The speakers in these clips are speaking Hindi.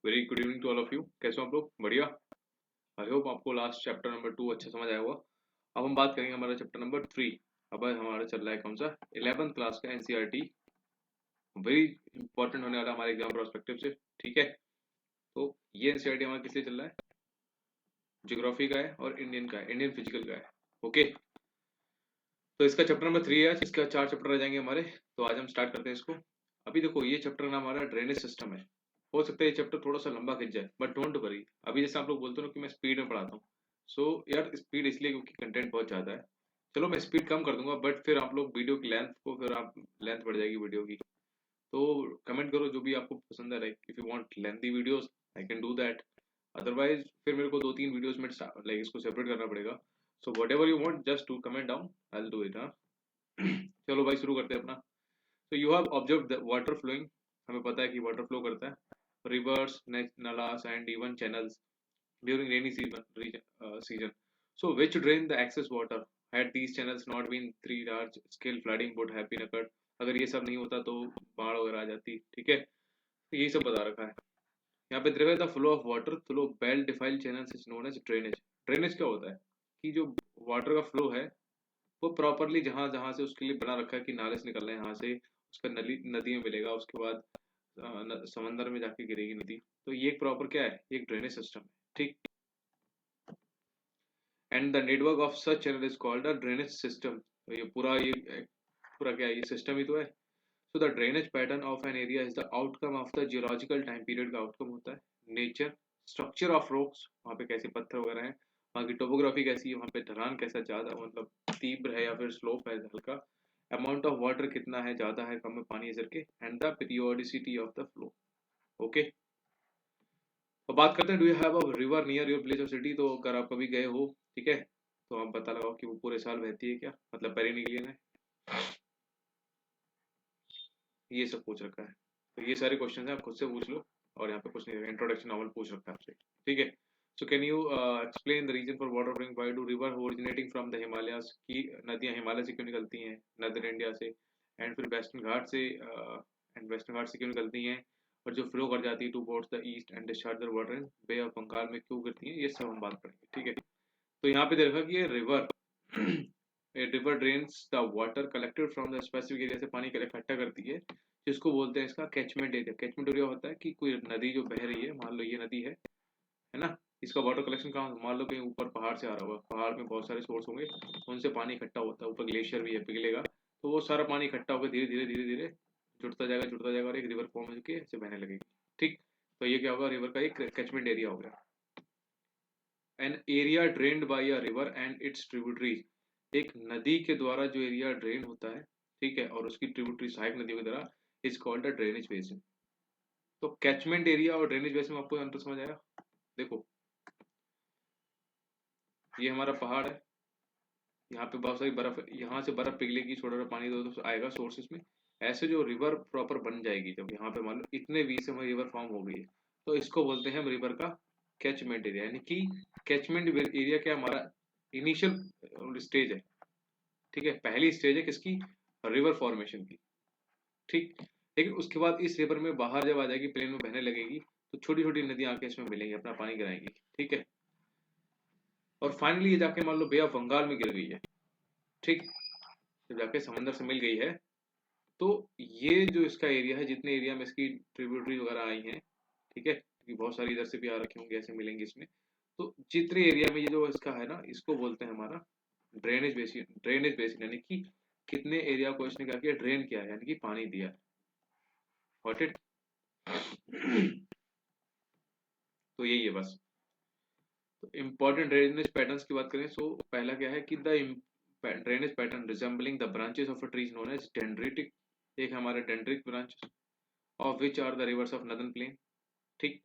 Very good evening to all of you. कैसे हो आप लोग? बढ़िया। आई होप आपको लास्ट चैप्टर नंबर 2 अच्छा समझ आया होगा। अब हम बात करेंगे हमारा चैप्टर नंबर 3। अब हमारा चल रहा है कौन सा? 11th क्लास का एनसीईआरटी। वेरी इंपॉर्टेंट होने वाला हमारे एग्जाम प्रोस्पेक्टिव से। ठीक है, तो ये एनसीईआरटी हमारा किस लिए चल रहा है? ज्योग्राफी का है और इंडियन का है, इंडियन फिजिकल का है। ओके, तो इसका चैप्टर नंबर 3 है आज। इसका 4 चैप्टर रह जाएंगे हमारे। तो आज हम स्टार्ट करते हैं इसको। अभी देखो, ये चैप्टर ना हमारा ड्रेनेज सिस्टम है। हो सकता है ये चैप्टर थोड़ा सा लंबा खिंच जाए, बट डोंट वरी। अभी जैसे आप लोग बोलते हो ना कि मैं स्पीड में पढ़ाता हूँ, सो यार स्पीड इसलिए क्योंकि कंटेंट बहुत ज़्यादा है। चलो मैं स्पीड कम कर दूंगा, बट फिर आप लोग वीडियो की लेंथ को, फिर आप लेंथ बढ़ जाएगी वीडियो की। तो कमेंट करो जो भी आपको पसंद है। Like if you want lengthy videos I can do that. Otherwise फिर मेरे को 2-3 वीडियोस में लाइक इसको सेपरेट करना पड़ेगा। So whatever you want, just to comment down, I will do it. हाँ, चलो भाई शुरू करते हैं अपना। तो you have observe the water flowing. हमें पता है कि वाटर फ्लो करता है rivers, nalas and even channels during rainy season. So which drain the excess water? Had these channels not been, three large scale flooding would have been occurred. अगर ये सब नहीं होता तो बाढ़ वगैरह आ जाती। ठीक है, तो यही सब बता रखा है यहाँ पे। देखो, the flow of water through well defined channels is known as drainage. Drainage क्या होता है कि जो वाटर का फ्लो है वो प्रॉपरली जहां जहां से उसके लिए बना रखा है कि नाले से निकलना है, यहाँ से उसका नदी में मिलेगा, उसके बाद समंदर में जाके गिरेगी नदी। तो ये एक प्रॉपर क्या है, एक ड्रेनेज सिस्टम है। ठीक, and the network of such channel is called a drainage system. तो ये पूरा क्या है, ये सिस्टम ही तो है। So the drainage pattern of an area is the outcome of the geological time period का आउटकम होता है। नेचर, स्ट्रक्चर ऑफ रॉक्स, वहाँ पे कैसे पत्थर वगैरह हैं, वहाँ की टोपोग्राफी कैसी है, वहाँ पे ढलान कैसा, ज्यादा मतलब तीव्र है या फिर स्लोप है हल्का, अमाउंट ऑफ वाटर कितना है, ज्यादा है कम है पानी इस करके, and the periodicity of the flow. Okay, तो बात करते हैं, do you have a river near your place of city? तो अगर आप कभी गए हो, ठीक है, तो आप पता लगाओ कि वो पूरे साल बहती है क्या, मतलब पेरिनिकलियन है। ये सब पूछ रखा है। तो ये सारे क्वेश्चन है, आप खुद से पूछ लो। और यहाँ पे कुछ नहीं, इंट्रोडक्शन नॉवल पूछ रखा है आपसे। ठीक है, so can you explain the reason for water flowing? Why do river originating from the Himalayas? की नदियाँ हिमालय से क्यों निकलती हैं, नदर इंडिया से, एंड फिर वेस्टर्न घाट से, एंड वेस्टर्न घाट से क्यों निकलती हैं, और जो फ्लो कर जाती है towards the east and discharge the water in bay of Bengal में क्यों गिरती हैं, ये सब हम बात करेंगे। ठीक है, तो यहाँ पे देखा कि ये river a river drains the water collected from the specific area से पानी इकट्ठा करती है, जिसको बोलते हैं इसका कैचमेंट एरिया। कैचमेंट एरिया होता है कि कोई नदी जो बह रही है, मान लो ये नदी है ना, इसका वाटर कलेक्शन कहाँ, मान लो कहीं ऊपर पहाड़ से आ रहा होगा, पहाड़ में बहुत सारे सोर्स होंगे, उनसे पानी इकट्ठा होता है, ऊपर ग्लेशियर भी है पिघलेगा, तो वो सारा पानी इकट्ठा होकर धीरे धीरे धीरे धीरे जुड़ता जाएगा और एक रिवर फॉर्म होकर ऐसे बहने लगेगी। ठीक, तो ये क्या होगा, रिवर का एक कैचमेंट एरिया हो गया। An area drained by a river and its tributaries, एक नदी के द्वारा जो एरिया ड्रेन होता है, ठीक है, और उसकी ट्रिब्यूटरी सहायक नदियों की तरह, is called a drainage basin. तो कैचमेंट एरिया और ड्रेनेज बेसिन में आपको अंतर समझ आया? देखो, ये हमारा पहाड़ है, यहाँ पे बहुत सारी बर्फ है, यहाँ से बर्फ पिघलेगी, छोटा छोटा पानी दो तो आएगा सोर्सेस में। ऐसे जो रिवर प्रॉपर बन जाएगी, जब यहाँ पे मान लो इतने वी से हमारी रिवर फॉर्म हो गई है, तो इसको बोलते हैं हम रिवर का कैचमेंट एरिया। यानी कि कैचमेंट एरिया क्या, हमारा इनिशियल स्टेज है। ठीक है, पहली स्टेज है किसकी, रिवर फॉर्मेशन की। ठीक, लेकिन उसके बाद इस रिवर में बाहर जब आ जाएगी, प्लेन में बहने लगेगी, तो छोटी छोटी नदियां आके इसमें मिलेंगी, अपना पानी गिराएंगी। ठीक है, और फाइनली ये जाके मान लो बे ऑफ बंगाल में गिर गई है। ठीक, जब जाके समंदर से मिल गई है, तो ये जो इसका एरिया है, जितने एरिया में इसकी ट्रिब्यूटरी वगैरह आई हैं, ठीक है, क्योंकि बहुत सारी इधर से भी आ रखे होंगे, ऐसे मिलेंगे इसमें, तो जितने एरिया में ये जो इसका है ना, इसको बोलते हैं हमारा ड्रेनेज बेसिन। ड्रेनेज बेसिन यानी कि कितने एरिया को इसने क्या किया, ड्रेन किया है, यानी कि पानी दिया है। Got it? तो यही है बस। तो इम्पोर्टेंट ड्रेनेज पैटर्न्स की बात करें, सो पहला क्या है कि the drainage pattern resembling the branches of a tree known as dendritic. एक हमारे dendritic branch of which are the rivers of northern plain. ठीक,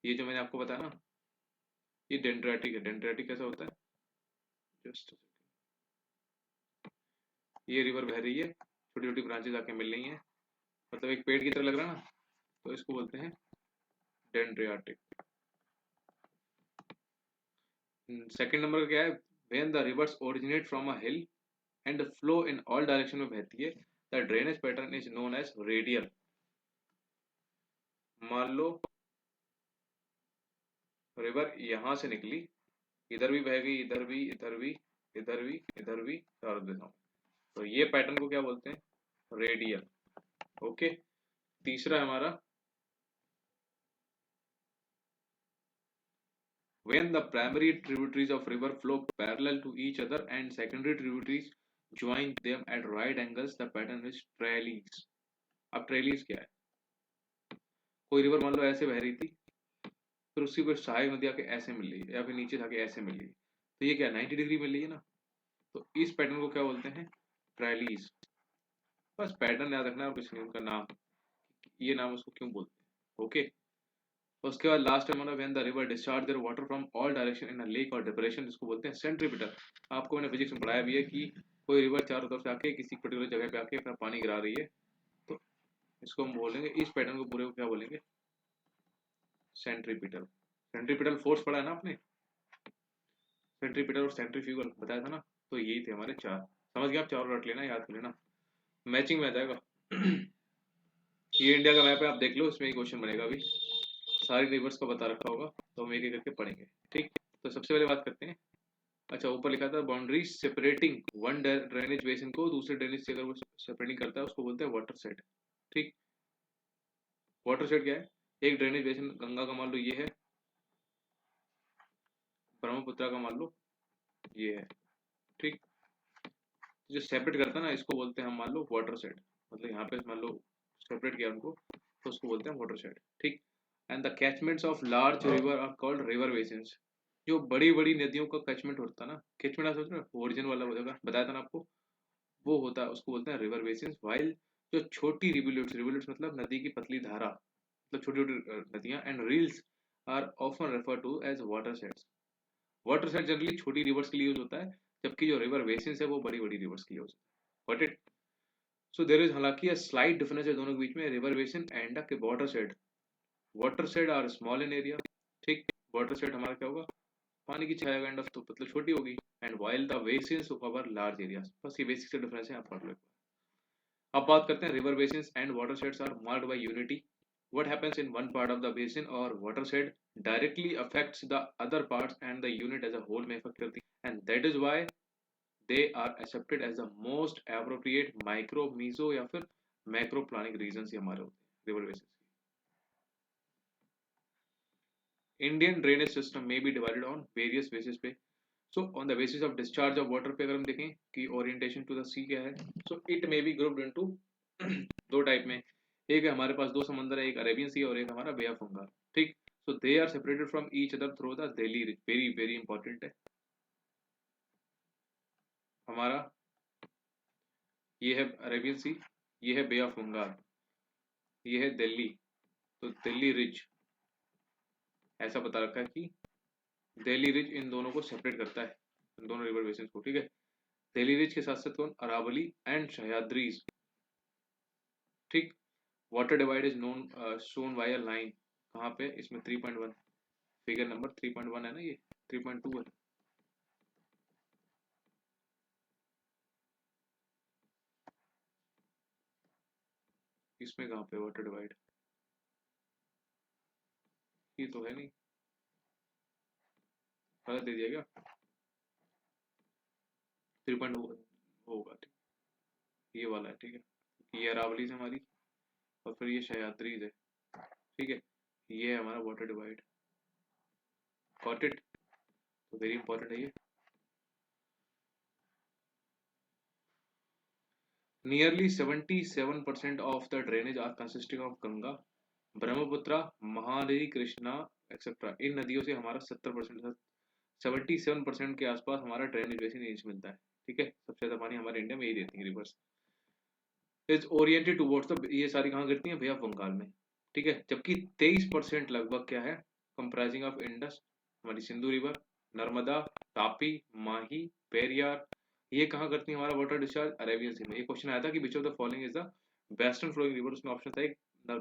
ये जो मैंने आपको बताया ना, ये डेंड्रेटिक है। डेंड्रेटिक कैसा होता है, जस्ट ये रिवर बह रही है, छोटी छोटी ब्रांचेस आके मिल रही हैं, मतलब एक पेड़ की तरह लग रहा है ना, तो इसको बोलते हैं डेंड्रियाटिक। सेकंड नंबर का क्या है, when the rivers originate from a hill and flow in all direction में बहती है, the drainage pattern is known as radial. मान लो रिवर यहाँ से निकली, इधर भी बह गई, इधर भी, इधर भी, इधर भी, इधर भी, चारों दिशाओं। तो ये पैटर्न को क्या बोलते हैं? रेडियल। ओके। तीसरा है हमारा, when the primary tributaries of river flow parallel to each other and secondary tributaries join them at right angles, the pattern is trellis। अब ट्रेलिस क्या है? कोई रिवर मान लो ऐसे बह रही थी, फिर उसकी कोई सहायक नदी आके ऐसे मिल रही है, या फिर नीचे जाके ऐसे मिल रही है, तो ये क्या 90 डिग्री मिल रही है ना। तो इस पैटर्न को क्या बोलते हैं? ट्रेलिस। बस पैटर्न याद रखना और कुछ नहीं, उनका नाम, ये नाम उसको क्यों बोलते हैं। ओके। उसके बाद लास्ट है हमारा, when the river discharge their water from all direction in a lake और डिप्रेशन, इसको बोलते हैं सेंट्रीपिटल। आपको मैंने फिजिक्स में पढ़ाया भी है कि कोई रिवर चारों तरफ से आके किसी पर्टिकुलर जगह पे आके अपना पानी गिरा रही है, तो इसको हम बोलेंगे, इस पैटर्न को पूरे को क्या बोलेंगे? सेंट्रीपिटल। सेंट्रीपिटल फोर्स पढ़ा है ना आपने, सेंट्रीपिटल और सेंट्रीफ्यूगल बताया था ना। तो यही थे हमारे चार, समझ गए आप? चारों रट लेना, याद कर लेना, मैचिंग में आ जाएगा। ये इंडिया का मैप है, आप देख लो, इसमें एक क्वेश्चन बनेगा अभी, सारी रिवर्स का बता रखा होगा, तो हम एक एक करके पढ़ेंगे। ठीक, तो सबसे पहले बात करते हैं। अच्छा, ऊपर लिखा था boundary separating one drainage basin को दूसरे ड्रेनेज से अगर वो सेपरेटिंग करता है उसको बोलते हैं वाटर सेट। ठीक, वाटर सेट क्या है? एक ड्रेनेज बेसिन गंगा का मान लो ये है, ब्रह्मपुत्र का मान लो ये है। ठीक, जो सेपरेट करता है ना, इसको बोलते हैं हम मान लो वाटर सेट। मतलब यहाँ पे मान लो सेपरेट किया उनको, तो उसको बोलते हैं वाटर सेट। ठीक, and the catchments of large river are called river basins. जो बड़ी बड़ी नदियों का कैचमेंट होता है ना, कैचमेंट आप सोच रहे हो ओरिजिन वाला जगह बताया था ना आपको, वो होता है, उसको बोलते हैं रिवर बेसिन्स। वाइल जो छोटी रिवुलेट्स, रिवुलेट्स मतलब नदी की पतली धारा, मतलब छोटी छोटी नदियां, and rills are often refer to as watersheds. Watershed generally छोटी रिवर्स के लिए यूज होता है, जबकि जो रिवर बेसिन्स है वो बड़ी बड़ी रिवर्स के लिए यूज होता है। Got it? So there is हालांकि अ स्लाइट डिफरेंस है दोनों के बीच में, river basin and the watershed. Watershed are small in area. ठीक, वाटर सेट हमारा क्या होगा? पानी की छाया काइंड ऑफ, तो मतलब छोटी होगी। And while the basins cover large areas. बस ये बेसिक से डिफरेंस है, आप पढ़ लो। अब बात करते हैं river basins and watersheds are marked by unity. What happens in one part of the basin or watershed directly affects the other parts and the unit as a whole may affect everything, and that is why they are accepted as the most appropriate micro meso या फिर मैक्रो प्लानिंग रीजन ही हमारे होते हैं river basins. Indian drainage system में be divided on various basis पे। So on the basis of discharge of water पे अगर हम देखें कि ओरिएंटेशन टू द सी क्या है, so it may be grouped into दो टाइप में। एक है हमारे पास दो समंदर है, एक अरेबियन सी और एक हमारा बे ऑफ बंगाल। ठीक, so they are separated from each other through the Delhi ridge. Very very important है हमारा, ये है अरेबियन सी, ये है बे ऑफ बंगाल, ये है दिल्ली। तो दिल्ली रिज ऐसा बता रखा है कि दिल्ली रिज इन दोनों को सेपरेट करता है, इन दोनों रिवर बेसिन को। ठीक है, दिल्ली रिज के साथ साथ कौन? अरावली एंड सह्याद्रीज। ठीक, water divide is known shown by a line, कहाँ पे? इसमें 3.1, फिगर नंबर 3.1 है ना, ये 3.2 है। इसमें कहाँ पे वाटर डिवाइड? ये तो है नहीं, गलत दे दिया क्या? 3. होगा, ठीक, ये वाला है। ठीक है, ये अरावली से हमारी, और फिर ये सह्याद्रीज है। ठीक है, ये है हमारा वाटर डिवाइड। Got it? तो वेरी इंपॉर्टेंट है ये। Nearly 77% of the drainage are consisting of Ganga, Brahmaputra, Mahanadi, Krishna etcetera. इन नदियों से हमारा 70%, 77% के आसपास हमारा ड्रेनेज बेसिन यहीं से मिलता है। ठीक है, सबसे ज्यादा पानी हमारे इंडिया में यही देती है reverse. Is oriented towards the, ये सारी कहाँ गिरती हैं भैया? बंगाल में। ठीक है, जबकि 23% लगभग क्या है? कंप्राइजिंग ऑफ इंडस, हमारी सिंधु रिवर, नर्मदा, तापी, माही, पेरियार, ये कहाँ करती है हमारा वाटर डिस्चार्ज? अरेबियन सी में। ये क्वेश्चन आया था कि which of the following is the western flowing river, उसमें ऑप्शन था एक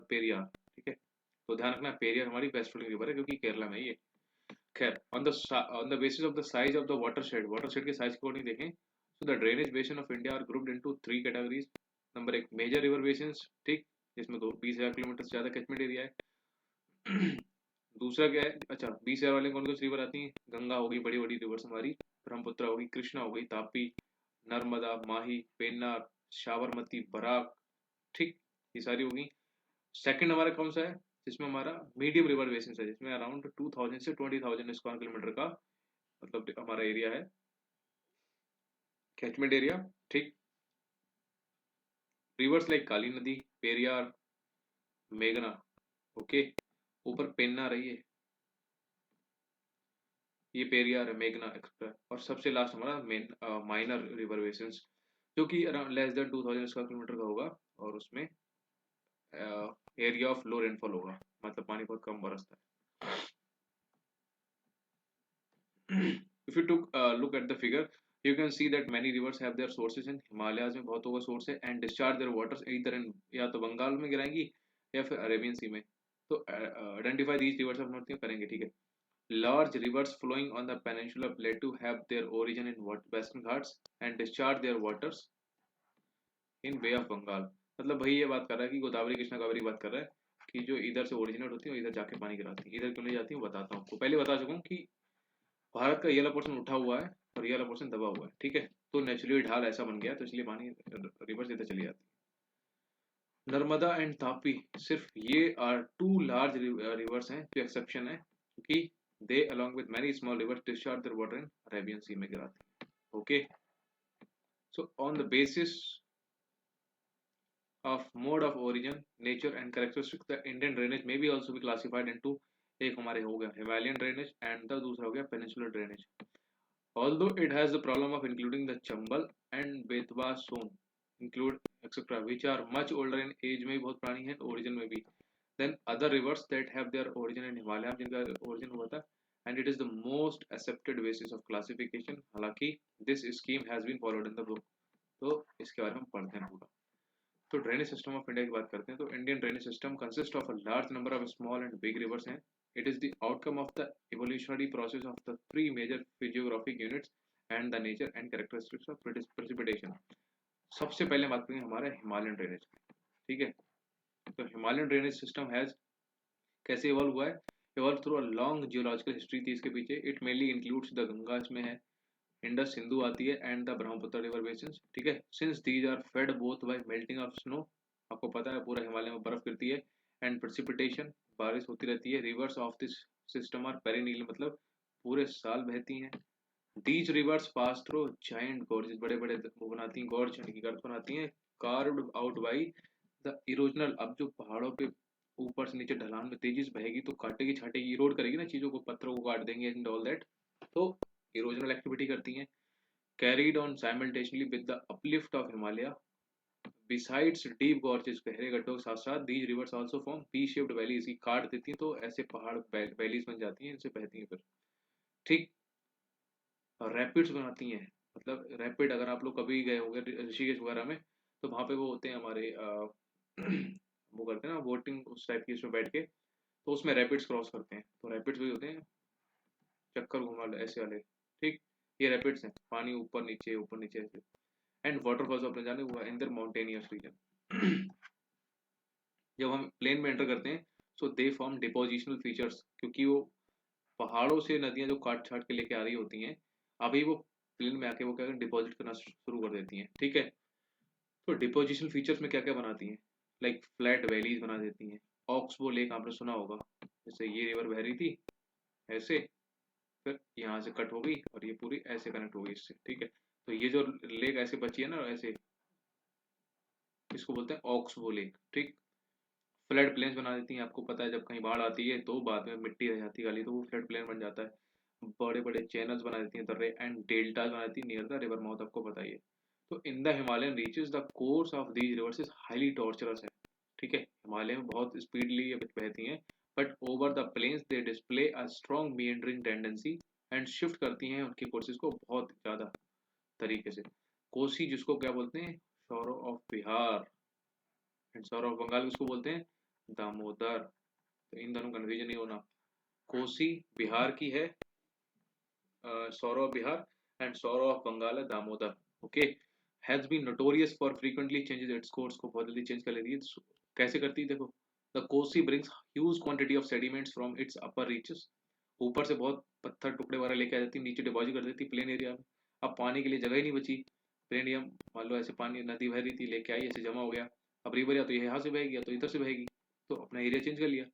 पेरियार। ठीक है, तो ध्यान रखना पेरियार हमारी वेस्ट फ्लोइंग रिवर है, क्योंकि केरला में है ये। खैर, on the basis of the size of the water shade के साइज के अकॉर्डिंग देखें, so the drainage basin of India are grouped into 3 categories. Number एक, मेजर रिवर बेसिन्स। ठीक, जिसमें 20,000 किलोमीटर से ज्यादा कैचमेंट एरिया है। दूसरा क्या है, अच्छा 20,000 वाले कौन कौन सी रिवर आती हैं? गंगा होगी, बड़ी बड़ी रिवर्स हमारी, ब्रह्मपुत्र होगी, कृष्णा हो गई, तापी, नर्मदा, माही, पेन्नार, साबरमती, बराक, ठीक, ये सारी होगी। सेकंड हमारा कौन सा है, जिसमें हमारा मीडियम रिवर बेसिन है, जिसमें अराउंड 2000 से 20,000 स्क्वायर किलोमीटर का मतलब हमारा एरिया है, कैचमेंट एरिया, ठीक। रिवर्स लाइक काली नदी, पेरियार, मेघना, ओके। ऊपर पेन्ना रही है, ये पेरियार है, मेघना एक्सप्रेस, और सबसे लास्ट हमारा मेन माइनर रिवर बेसिन, जो कि around less than 2000 square kilometre का होगा, और उसमें एरिया ऑफ लो रेनफॉल होगा, मतलब पानी बहुत कम बरसता है। If you took a look at the figure, you can see that many rivers have their sources in Himalayas में बहुतों का सोर्स है, and discharge their waters either in या तो बंगाल में गिराएंगी या फिर अरेबियन सी में। तो आइडेंटिफाई दीज रिवर्स हम नोट करेंगे, ठीक है। Large rivers flowing on the peninsula plateau have their origin in Western Ghats and discharge their waters in Bay of Bengal। मतलब भाई ये बात कर रहा है कि गोदावरी कृष्णा कावेरी बात कर रहा है कि जो इधर से ओरिजिनेट होती है इधर जाके पानी गिराती है, इधर क्यों नहीं जाती हूँ बताता हूँ आपको। पहले बता चुका हूँ कि भारत का ये वाला पोर्शन उठा हुआ है और ये वाला पोर्शन दबा हुआ है, ठीक है। तो नेचुरली ढाल ऐसा बन गया, तो इसलिए पानी रिवर्स इधर चली जाती है। नर्मदा एंड तापी, सिर्फ ये आर टू लार्ज रिवर्स हैं जो एक्सेप्शन है, क्योंकि दे along with many small rivers discharge their water in Arabian Sea में गिराती है, okay. So on the basis of mode of origin, nature and characteristics, the Indian drainage may be also be classified into, एक हमारे हो गया Himalayan drainage and the दूसरा हो गया peninsular drainage। Although it has the problem of including the Chambal and Betwa zone, include etc., which are much older in age में भी बहुत पुरानी है, origin में भी, then other rivers that have their origin in Himalaya जिनका origin हुआ था, and it is the most accepted basis of classification। हालांकि this scheme has been followed in the book। तो इसके बारे में हम पढ़ते हैं पूरा। तो ड्रेनेज सिस्टम ऑफ इंडिया की बात करते हैं, तो Indian drainage system consist of a large number of small and big rivers हैं। It is the outcome of the evolutionary process of the three major physiographic units and the nature and characteristics of precipitation. सबसे पहले बात करेंगे हमारा हिमालयन ड्रेनेज, ठीक है। तो हिमालयन ड्रेनेज सिस्टम हैज कैसे इवॉल्व हुआ है, evolve through a long geological history थी इसके पीछे। It mainly includes the Ganga, इसमें है, इंडस सिंधु आती है, and the Brahmaputra river basin, ठीक है। Since these are fed both by melting of snow, आपको पता है पूरा हिमालय में बर्फ गिरती है, एंड प्रेसिपिटेशन, बारिश होती रहती है। Rivers of this system are perennial, मतलब पूरे साल बहती हैं। These rivers pass through giant gorges, बड़े बड़े वो बनाती हैं, गॉर्ज यानी कि गर्त बनाती हैं, carved out by the erosional. अब जो पहाड़ों पे ऊपर से नीचे ढलान में तेजी से बहेगी तो काटेगी छाटेगी, इरोड करेगी ना चीजों को, पत्थरों को काट देंगे एंड ऑल दैट, तो इरोजनल एक्टिविटी करती हैं। carried on simultaneously with the uplift of Himalaya। Besides deep gorges, गहरे गड्ढों के साथ साथ these rivers also form V-shaped valleys, की काट देती हैं तो ऐसे पहाड़ वैलीज बन जाती हैं, इनसे बहती हैं फिर, ठीक। और रैपिड्स बनाती हैं, मतलब रैपिड, अगर आप लोग कभी गए होंगे ऋषिकेश वगैरह में, तो वहाँ पे वो होते हैं हमारे वो करते हैं ना बोटिंग उस टाइप की, उसमें बैठ के, तो उसमें रैपिड्स क्रॉस करते हैं, तो रैपिड्स भी होते हैं चक्कर घुमा ऐसे वाले, ठीक। ये रैपिड्स हैं, पानी ऊपर नीचे ऐसे। एंड वाटरफॉल्स आपने जाने हुआ इन द माउंटेनियस रीजन। जब हम प्लेन में एंटर करते हैं, सो दे फॉर्म डिपोजिशनल फीचर्स, क्योंकि वो पहाड़ों से नदियां जो काट छाट के लेके आ रही होती हैं, अभी वो प्लेन में आके वो क्या डिपॉजिट करना शुरू कर देती हैं, ठीक है। तो डिपोजिशनल फीचर्स में क्या क्या बनाती हैं, लाइक फ्लैट वैलीज बना देती हैं। ऑक्सबो लेक आपने सुना होगा, जैसे ये रिवर बह रही थी ऐसे, फिर यहाँ से कट हो गई और ये पूरी ऐसे कनेक्ट हो गई इससे, ठीक है। तो ये जो लेक ऐसे बची है ना ऐसे, इसको बोलते हैं ऑक्सबो लेक, ठीक। फ्लड प्लेन्स बना देती हैं, आपको पता है जब कहीं बाढ़ आती है तो बाद में मिट्टी रह जाती है खाली, तो वो फ्लड प्लेन बन जाता है। बड़े बड़े चैनल्स बना देती हैं, दर्रे एंड डेल्टास बना देती हैं नियर द रिवर माउथ, आपको पता ही है। तो in the Himalayan reaches the course of these rivers is highly torturers है, ठीक है। हिमालय में बहुत स्पीडली ये बहती हैं, but over the plains they display a strong meandering tendency, and shift करती हैं उनके कोर्सेज को बहुत ज्यादा तरीके से। कोसी जिसको क्या बोलते हैं, sorrow of Bihar, and sorrow of Bengal किसको बोलते हैं, दामोदर। तो इन दोनों कन्फ्यूजन नहीं होना। कोसी बिहार की है, sorrow Bihar, and sorrow of Bengal है Damodar, okay. Has been notorious for frequently changes its course, को बहुत जल्दी चेंज कर लेती है। कैसे करती है देखो, the Kosi brings huge quantity of sediments from its upper reaches, ऊपर से बहुत पत्थर टुकड़े वगैरह लेके आ जाती, नीचे डिपॉजिट कर देती प्लेन एरिया में। अब पानी के लिए जगह ही नहीं बची, प्लेन एरिया मान लो ऐसे पानी नदी बह रही थी, लेके आई ऐसे जमा हो गया, अब रिवर या तो यहाँ से बहेगी या तो इधर से बहेगी, तो अपना एरिया चेंज कर लिया।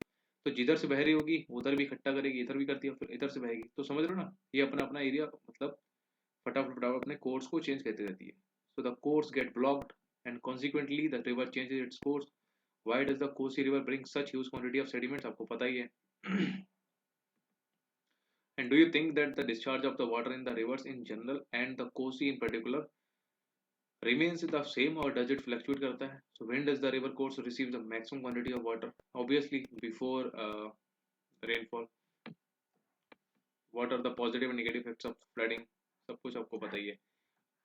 तो जिधर से बह रही होगी उधर भी इकट्ठा करेगी, इधर भी करती है, फिर इधर से बहेगी, तो समझ रहे हो ना, ये अपना अपना एरिया मतलब फटाफट फटाफट अपने कोर्स को चेंज करती रहती है। So the course gate blocked and consequently the river changes its course. Why does the Kosi river bring such huge quantity of sediments, आपको पता ही है। And do you think that the discharge of the water in the rivers in general and the Kosi in particular remains the same or does it fluctuate करता है? So when does the river course receive the maximum quantity of water? Obviously before rainfall. What are the positive and negative effects of flooding? सब कुछ आपको पता ही है।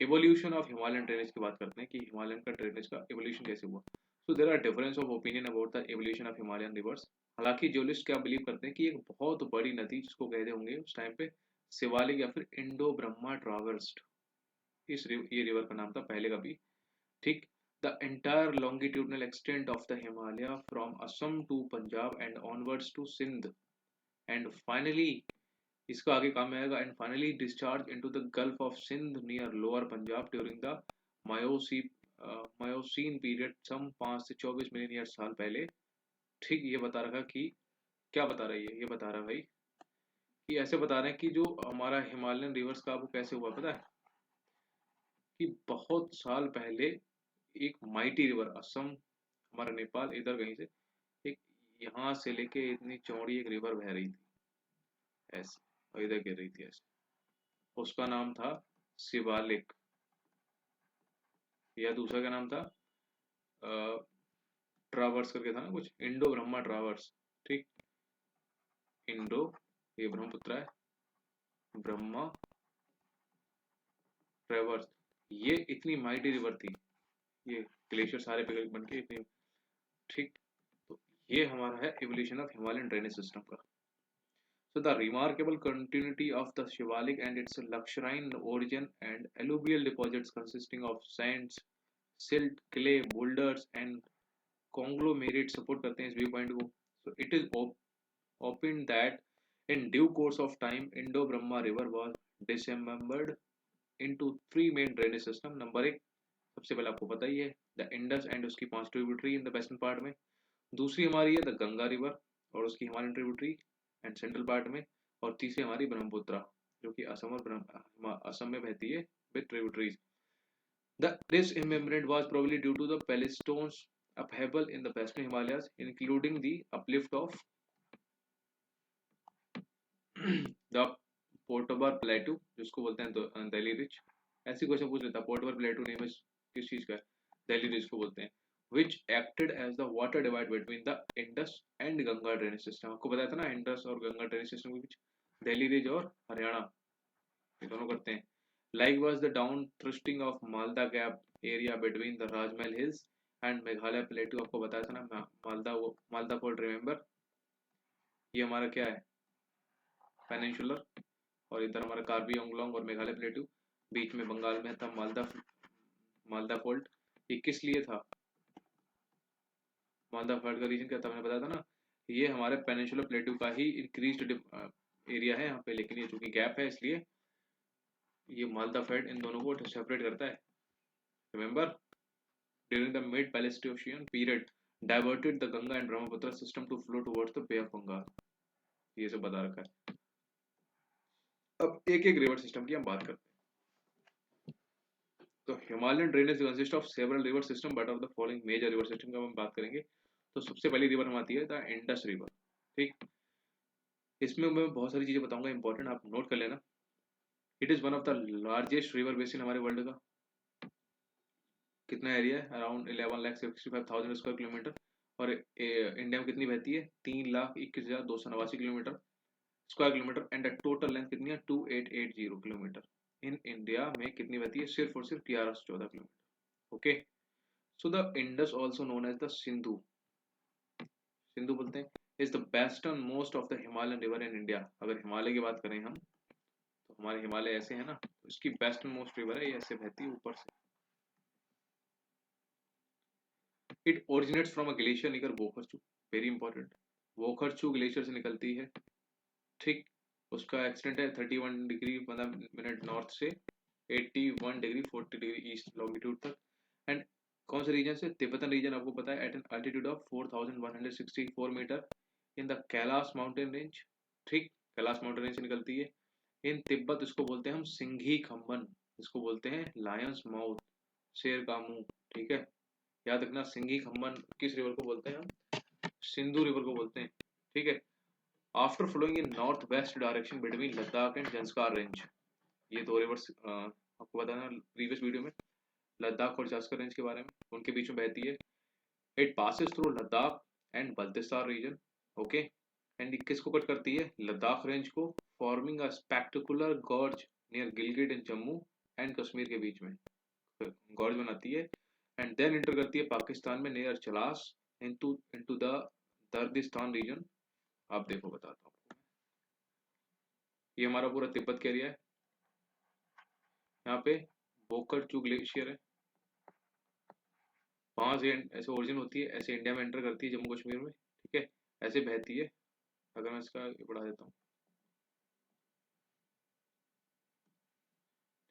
Evolution of Himalayan drainage की बात करते हैं कि हिमालयन का ड्रेनेज का evolution कैसे हुआ। So there are difference of opinion about the evolution of Himalayan rivers. हालांकि जियोलॉजिस्ट क्या बिलीव करते हैं कि एक बहुत बड़ी नदी जिसको कहते होंगे उस टाइम पे शिवालिक या फिर इंडो ब्रह्मा ट्रावर्स्ड, ये रिवर का नाम था पहले का भी, ठीक। The entire longitudinal extent of the Himalaya from Assam to Punjab and onwards to Sindh and finally, इसका आगे काम में आएगा, and finally discharge into the gulf of Sindh near lower Punjab during the मायोसी मायोसीन पीरियड सम 5 से 24 मिलियन ईयर साल पहले। ठीक, ये बता रखा कि क्या बता रही है, ये बता रहा भाई कि ऐसे बता रहे हैं कि जो हमारा हिमालयन रिवर्स का वो कैसे हुआ पता है कि बहुत साल पहले एक माइटी रिवर असम, हमारा नेपाल इधर कहीं से, एक यहाँ से लेके इतनी चौड़ी एक रिवर बह रही थी ऐसे, और इधर गिर रही थी ऐसे, उसका नाम था शिवालिक, या दूसरा का नाम था ट्रावर्स करके था ना कुछ, इंडो ब्रह्मा ट्रावर्स। ठीक, इंडो, ये ब्रह्मपुत्र है, ब्रह्मा ट्रावर्स, ये इतनी माइटी रिवर थी, ये ग्लेशियर सारे पिघल बन के इतनी, ठीक। तो ये हमारा है evolution of Himalayan drainage system का। So the remarkable continuity of the Shivalik and its luxuriant origin and alluvial deposits consisting of sands, silt, clay, boulders and conglomerate support करते हैं इस व्यू पॉइंट को। So it is opened that in due course of time Indo-Brahma river was dismembered into three main drainage system। Number एक, सबसे पहले आपको पता ही है, द इंडस एंड उसकी 5 tributary in the western part में, दूसरी हमारी है द गंगा रिवर और उसकी Himalayan tributary and central part में, और तीसरी हमारी ब्रह्मपुत्र जो कि असम और असम में बहती है with tributaries. The dismemberment was probably due to the Palestinians upheaval in the western Himalayas including the uplift of the Potwar plateau जिसको बोलते हैं दिल्ली रिच, ऐसी क्वेश्चन पूछ लेता, पोर्टोबर प्लेटू नेम है किस चीज का है, दिल्ली रिच को बोलते हैं, which acted as the water divide between the Indus and Ganga drainage system। आपको बताया था ना इंडस और गंगा ड्रेनेज सिस्टम के बीच दिल्ली रिज और हरियाणा, ये दोनों करते हैं। Like was the down thrusting of Malda gap area between the Rajmahal hills and Meghalaya प्लेटू, आपको बताया था ना मालदा फोर्ट, रिमेंबर, ये हमारा क्या है पेनिनसुलर, और इधर हमारा कार्बी आंगलोंग और मेघालय प्लेटू, बीच में बंगाल में था मालदा फोल्ट। ये किस लिए था, मालदा फोल्ट का रीजन क्या था, मैंने बताया था ना, ये हमारे पेनिनसुलर प्लेटू का ही इंक्रीज्ड एरिया है यहाँ पे, लेकिन ये चूंकि गैप है इसलिए ये मालदा फोल्ट इन दोनों को सेपरेट करता है। Remember, during the mid pleistocene period diverted the Ganga and Brahmaputra system to flow towards the bay of Bengal, ये सब बता रखा है। अब एक एक रिवर सिस्टम की हम बात करते हैं। तो Himalayan drainage consist of several river system but of the following major river system की हम बात करेंगे। तो सबसे पहली रिवर हम आती है द इंडस रिवर। ठीक, इसमें मैं बहुत सारी चीजें बताऊंगा इंपॉर्टेंट, आप नोट कर लेना। It is one of the largest river basin हमारे वर्ल्ड का। कितना एरिया है, अराउंड 11,65,000 स्क्वायर किलोमीटर, और इंडिया में कितनी बहती है, 3,21,289 kilometre square kilometre, and total length कितनी है 2880 किलोमीटर। इन इंडिया में कितनी बहती है, सिर्फ और सिर्फ 1114 kilometre. Okay, so the Indus also known as the Sindhu, Sindhu बोलते हैं, is the western most of the Himalayan river in India. अगर हिमालय की बात करें हम, तो हमारे हिमालय ऐसे है ना, तो इसकी वेस्टर्न मोस्ट रिवर है, ये ऐसे बहती है ऊपर से। It originates from a glacier near Bokharchu, very important. Bokharchu glacier से निकलती है, ठीक। उसका एक्सटेंट है 31 डिग्री मतलब मिनट नॉर्थ से 81 डिग्री 40 डिग्री ईस्ट लॉन्गिट्यूड तक। एंड कौन से रीजन से? तिब्बतन रीजन, आपको पता है, at an altitude of 4164 metre in the Kailash mountain range, ठीक। कैलाश माउंटेन रेंज से निकलती है इन तिब्बत। इसको बोलते हैं हम सिंघी खम्बन, इसको बोलते हैं लायंस माउथ, शेर का मुंह, ठीक है। याद रखना, सिंघी खम्बन किस रिवर को बोलते हैं हम? सिंधु रिवर को बोलते हैं, ठीक है। After flowing in north west direction between Ladakh and Zanskar range, ये दो रिवर्स आपको बताना प्रीवियस वीडियो में लद्दाख और जंस्कार रेंज के बारे में, उनके बीच में बहती है। It passes through Ladakh and Baltistan region, okay. And किसको कट करती है? लद्दाख रेंज को, forming a spectacular gorge near Gilgit in Jammu and Kashmir के बीच में गॉर्ज बनाती है। एंड देन इंटर करती है पाकिस्तान में near Chilas into into the Dardistan region. आप देखो, बताता हूँ आपको। ये हमारा पूरा तिब्बत का एरिया है। यहाँ पे बोकरचू ग्लेशियर है, वहां से ऐसे ओरिजिन होती है, ऐसे इंडिया में एंटर करती है जम्मू कश्मीर में, ठीक है। ऐसे बहती है। अगर मैं इसका ये बढ़ा देता हूँ,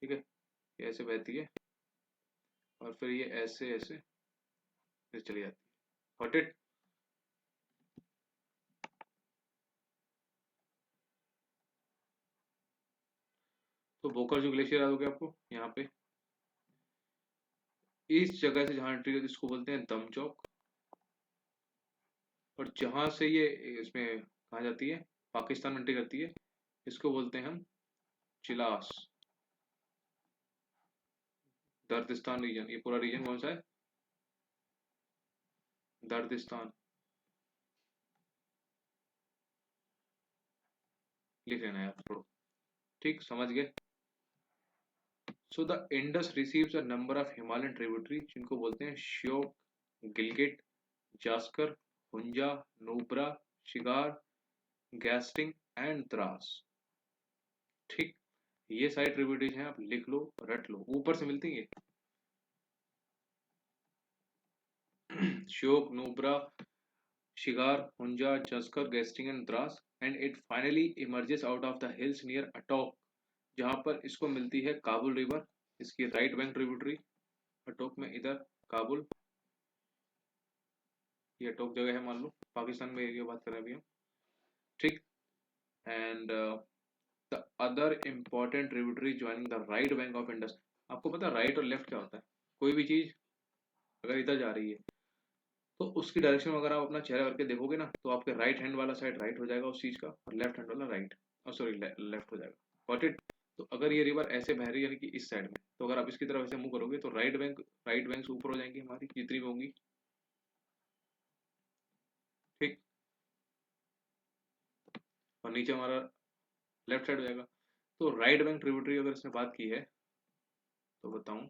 ठीक है, ये ऐसे बहती है और फिर ये ऐसे ऐसे फिर चली जाती है। Got it? तो बोकरचू ग्लेशियर याद हो गया आपको। यहाँ पे इस जगह से जहाँ एंट्री होती है इसको बोलते हैं दम चौक, और जहां से ये इसमें कहा जाती है पाकिस्तान में एंट्री करती है इसको बोलते हैं हम चिलास, दर्दिस्तान रीजन। ये पूरा रीजन कौन सा है? दर्दिस्तान। लिख लेना यार थोड़ा, ठीक, समझ गए। सो the Indus receives a number of Himalayan tributary जिनको बोलते हैं श्योक, गिलगिट, जास्कर, हुंजा, नुब्रा, शिगार, गैस्टिंग एंड द्रास, ठीक। ये सारी ट्रिब्यूटरीज हैं, आप लिख लो, रट लो, ऊपर से मिलती है। Shyok, Nubra, Shigar, Hunza, Zaskar, Gasting and Dras, and it finally emerges out of the hills near Attock, जहां पर इसको मिलती है काबुल रिवर, इसकी राइट बैंक ट्रिब्यूटरी अटोक में, इधर काबुल, ये अटोक जगह है, मान लो पाकिस्तान में एरिया बात कर रहे हैं अभी हम, ठीक। And the other important tributary joining the right bank of Indus. आपको पता है राइट और लेफ्ट क्या होता है? कोई भी चीज अगर इधर जा रही है तो उसकी डायरेक्शन में अगर आप अपना चेहरा करके देखोगे ना तो आपके राइट हैंड वाला साइड राइट हो जाएगा उस चीज का, और लेफ्ट हैंड वाला राइट, सॉरी लेफ्ट हो जाएगा। Got it? तो अगर ये रिवर ऐसे बह रही है यानी कि इस साइड में, तो अगर आप इसकी तरफ ऐसे मुंह करोगे तो राइट बैंक ऊपर हो जाएंगी हमारी जितनी भी होंगी, ठीक। और नीचे हमारा लेफ्ट साइड हो जाएगा। तो राइट बैंक ट्रिब्यूटरी अगर इसने बात की है तो बताऊं,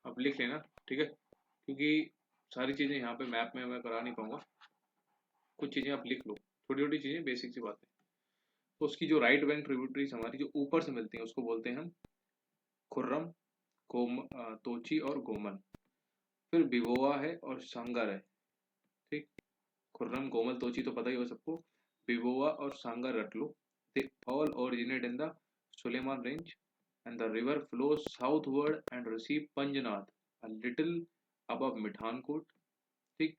आप लिख लेना, ठीक है, क्योंकि सारी चीजें यहाँ पे मैप में मैं करा नहीं पाऊंगा। कुछ चीजें आप लिख लो, छोटी छोटी चीजें, बेसिक सी बातें। तो उसकी जो राइट बैंक ट्रिब्यूटरीज हमारी जो ऊपर से मिलती हैं उसको बोलते हैं हम खुर्रम, तोची और गोमन। फिर बिवोआ है और सांगर है, ठीक। खुर्रम, गोमल, तोची तो पता ही हो सबको, बिवोआ और सांगर रट लो। They all originate in the Sulaiman range and the river flows southward and receive Panjnath a little above Mithankot. ठीक,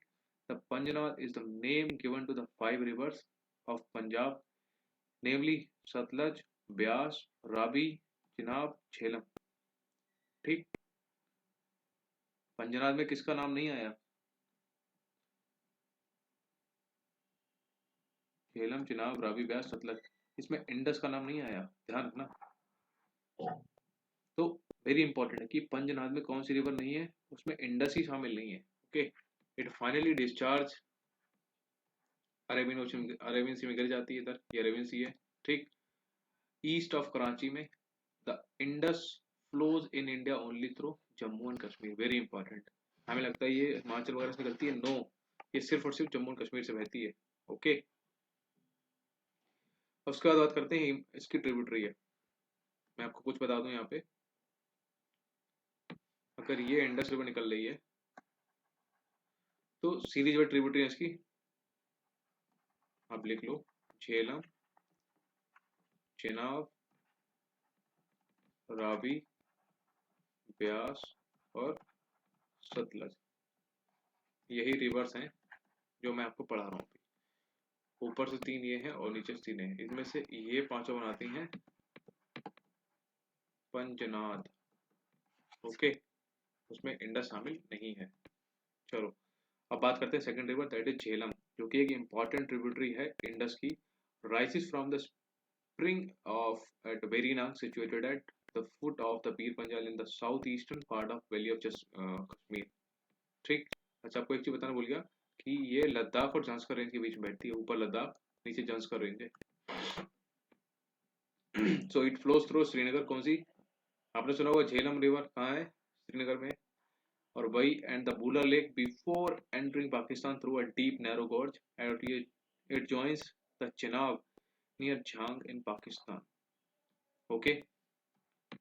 the Panjnath is the name given to the five rivers of Punjab, namely Satluj, Beas, Ravi, Chenab, Jhelum, ठीक। पंजनाथ में किसका नाम नहीं आया? झेलम, चिनाब, रावी, ब्यास, सतलज, इसमें इंडस का नाम नहीं आया, ध्यान रखना। तो वेरी इंपॉर्टेंट है कि पंजनाद में कौन सी रिवर नहीं है, उसमें इंडस ही शामिल नहीं है, okay. It finally discharge Arabian ocean, Arabian sea में गिर जाती है, इधर ये अरेबियन सी है, ठीक। ईस्ट ऑफ कराची में the Indus flows in India only through Jammu and Kashmir, very important. हमें लगता है ये हिमाचल वगैरह से निकलती है, नो, ये सिर्फ और सिर्फ जम्मू एंड कश्मीर से बहती है, ओके। उसके बाद बात करते हैं इसकी ट्रिब्यूटरी है। मैं आपको कुछ बता दूं यहाँ पे, अगर ये इंडस रिवर निकल रही है तो सीधी जो ट्रिब्यूटरी है इसकी आप लिख लो, झेलम, चेनाब, रावी, ब्यास और सतलज, यही रिवर्स हैं जो मैं आपको पढ़ा रहा हूँ। ऊपर से 3 ये हैं और नीचे से 3 हैं, इनमें से ये पांचों बनाती हैं पंजनाद। ओके, उसमें इंडस शामिल नहीं है। चलो अब बात करते हैं second river, that is Jhelum, जो कि एक इंपॉर्टेंट ट्रिब्यूटरी है इंडस की। Rises from the spring of at Verinag situated at the foot of the Pir Panjal in the south eastern part of valley of Kashmir. ठीक। अच्छा, आपको एक चीज बताना भूल गया कि ये लद्दाख और झांसकर रेंज के बीच में बैठती है, ऊपर लद्दाख नीचे झांसकर रेंज है। So it flows through Srinagar. कौन सी? आपने सुना होगा झेलम रिवर कहाँ है? श्रीनगर में। और वही and the Wular lake before entering Pakistan through a deep narrow gorge and it joins the Chenab near Jhang in Pakistan. Okay,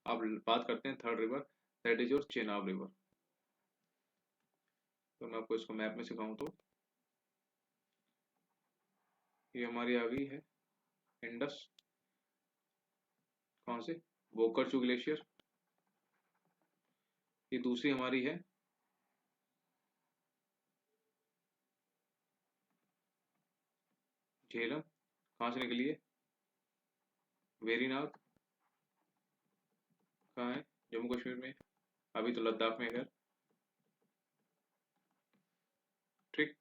अब बात करते हैं third river, that is your Chenab river. तो मैं आपको इसको मैप में सिखाऊं तो ये हमारी आ गई है इंडस, कहाँ से? बोकरचू ग्लेशियर। ये दूसरी हमारी है झेलम, कहाँ से निकली है? वेरीनाग, कहाँ है? जम्मू कश्मीर में, अभी तो लद्दाख में है। ठीक।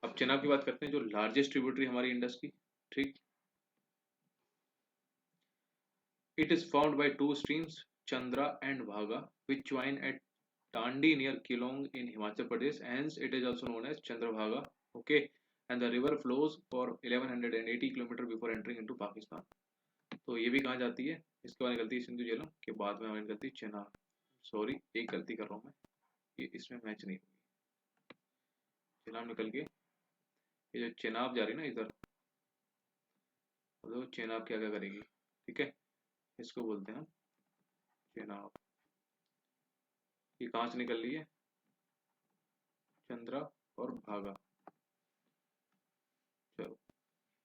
अब चेनाब की बात करते हैं, जो लार्जेस्ट ट्रिब्यूटरी हमारी इंडस की। ठीक। It is found by two streams, Chandra and भागा, which join at Tandi near Kilong in Himachal Pradesh. Hence, it is also known as Chandrabhaga. Okay, and the river flows for 1180 kilometre before entering into Pakistan. तो ये भी कहाँ जाती है? इसके बाद निकलती है सिंधु झेलम के बाद में हमें निकलती है चेनाब। सॉरी, एक गलती कर रहा हूँ मैं, ये इसमें मैच नहीं होगी। चेनाब निकल के ये जो चेनाब जा रही है ना इधर, तो चेनाब क्या क्या करेगी? ठीक है, इसको बोलते हैं हम चेनाब। ये कहाँ से निकल रही है? चंद्रा और भागा। चलो,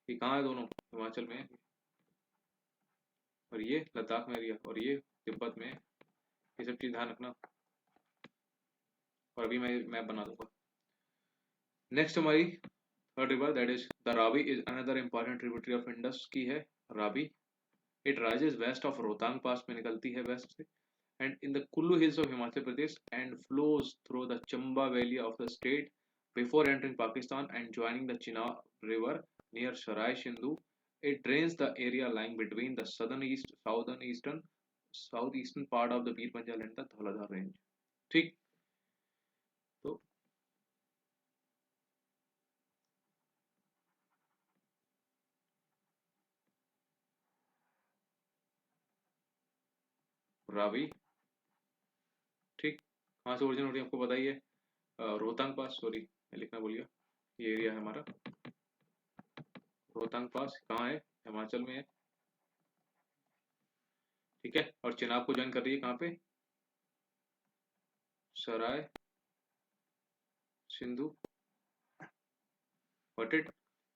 ये कहाँ है? दोनों हिमाचल में है, और ये लद्दाख में एरिया, और ये तिब्बत में है। ये सब चीज ध्यान रखना, और अभी मैं मैप बना दूंगा। नेक्स्ट हमारी third river, that is the Ravi, is another important tributary of Indus की है Ravi. It rises west of Rohtang pass में, निकलती है वेस्ट से, and in the Kullu hills of Himachal Pradesh and flows through the Chamba valley of the state before entering Pakistan and joining the Chenab river near Sarai Sindhu. It drains the area lying between the southeastern part of the Pir Panjal and the Dhauladhar range. ठीक। तो रावी, ठीक, कहाँ से ओरिजिन हो रही है आपको बताइए? रोहतांग पास, सॉरी मैं लिखना भूल गया, ये एरिया है हमारा। रोहतांग पास कहाँ है? हिमाचल में है। ठीक है, और चिनाब को ज्वाइन कर रही है कहाँ पे? सराय सिंधु। Got it?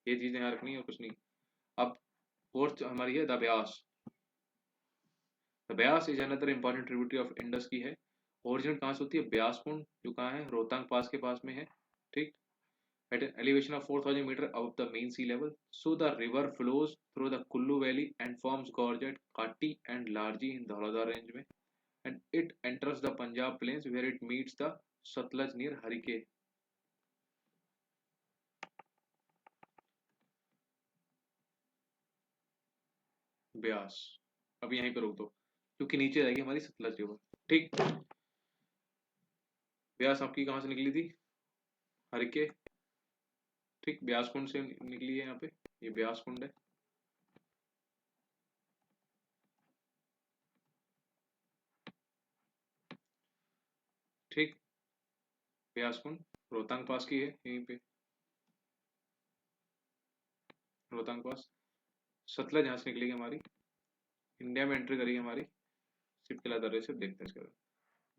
ये चीजें यहाँ रखनी है और कुछ नहीं। अब फोर्थ हमारी है the Beas. The Beas is another important tributary of Indus की है। ओरिजिन कहाँ से होती है? ब्यास कुंड, जो कहाँ है? रोहतांग पास के पास में है। ठीक। At an elevation of 4,000 meter above the mean sea level, so the river flows through the Kullu Valley and forms gorge at Kati and Larji in Dhauladhar range में, and it enters the Punjab plains where it meets the Satluj near Harike. Beas, अब यहीं पे रोक दो क्योंकि नीचे जाएगी हमारी सतलज रिवर। ठीक। ब्यास आपकी कहाँ से निकली थी? हरिके। ठीक, ब्यास कुंड से निकली है यहाँ पे, ये ब्यास कुंड है। ठीक, ब्यास कुंड रोहतांग पास की है, यहीं पे रोहतांग पास। सतलज यहाँ से निकलेगी हमारी, इंडिया में एंट्री करेगी हमारी शिपकिला दर्रे से देखते हैं इसके बाद।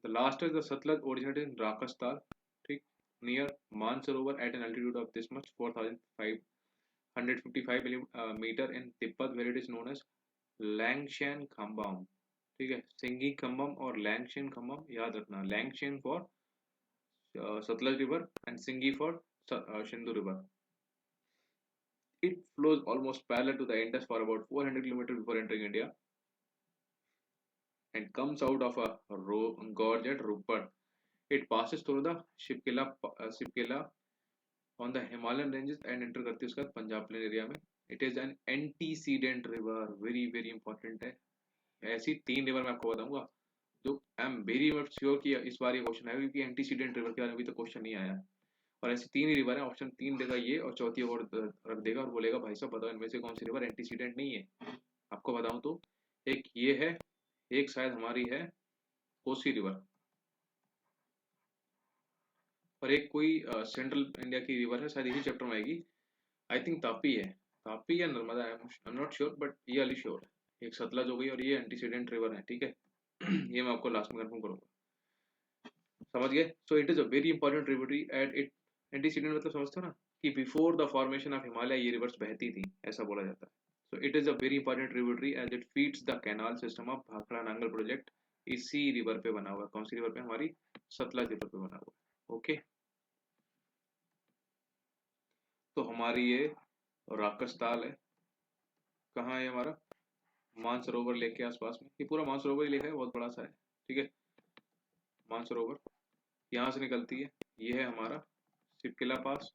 The last is the Satluj originated in Rakastal, ठीक, near Mansarovar at an altitude of this much 4555 meter in Tibet, where it is known as Langchen Khambab, ठीक है। सिंगी खम्बम और लैंगशेन खम्बम याद रखना, Langchen for Satluj river and Singi for Sindhu river. It flows almost parallel to the Indus for about 400 kilometers before entering India and comes out of a gorge at Rupert. It passes through the Shipkila on the Himalayan ranges and enter करती है उसके बाद पंजाब प्लेन एरिया में। It is an antecedent river, very important है। ऐसी 3 रिवर मैं आपको बताऊंगा जो I am very much sure कि इस बार ये क्वेश्चन आएगा, क्योंकि एंटीसीडेंट रिवर के बारे में अभी तो क्वेश्चन नहीं आया। और ऐसी 3 ही रिवर है, ऑप्शन 3 देगा ये और चौथी और रख देगा और बोलेगा भाई साहब बताओ इनमें से कौन सी रिवर एंटीसीडेंट नहीं है। आपको बताऊं तो एक ये है, एक शायद हमारी है कोसी रिवर, और एक कोई सेंट्रल इंडिया की रिवर है, शायद इसी चैप्टर में आएगी। आई थिंक तापी है, तापी या नर्मदा है, I am not sure, but ये वाली श्योर है। एक सतलज हो गई और ये एंटीसीडेंट रिवर है, ठीक है। ये मैं आपको लास्ट में कंफर्म करूंगा, समझ गए। So it is a very important tributary at it. Antecedent मतलब समझते हो ना कि before the formation of Himalaya ये रिवर्स बहती थी, ऐसा बोला जाता है। So it is a very important tributary as it feeds the canal system of Bhakra Nangal project. इसी रिवर पे बना हुआ है। कौन सी रिवर पे? हमारी सतलज रिवर पे बना हुआ है। ओके, तो हमारी ये राकसताल है, कहाँ है हमारा? मानसरोवर लेक के आसपास में। ये पूरा मानसरोवर ही लेक है, बहुत बड़ा सा है, ठीक है। मानसरोवर यहाँ से निकलती है, ये है हमारा शिपकिला पास,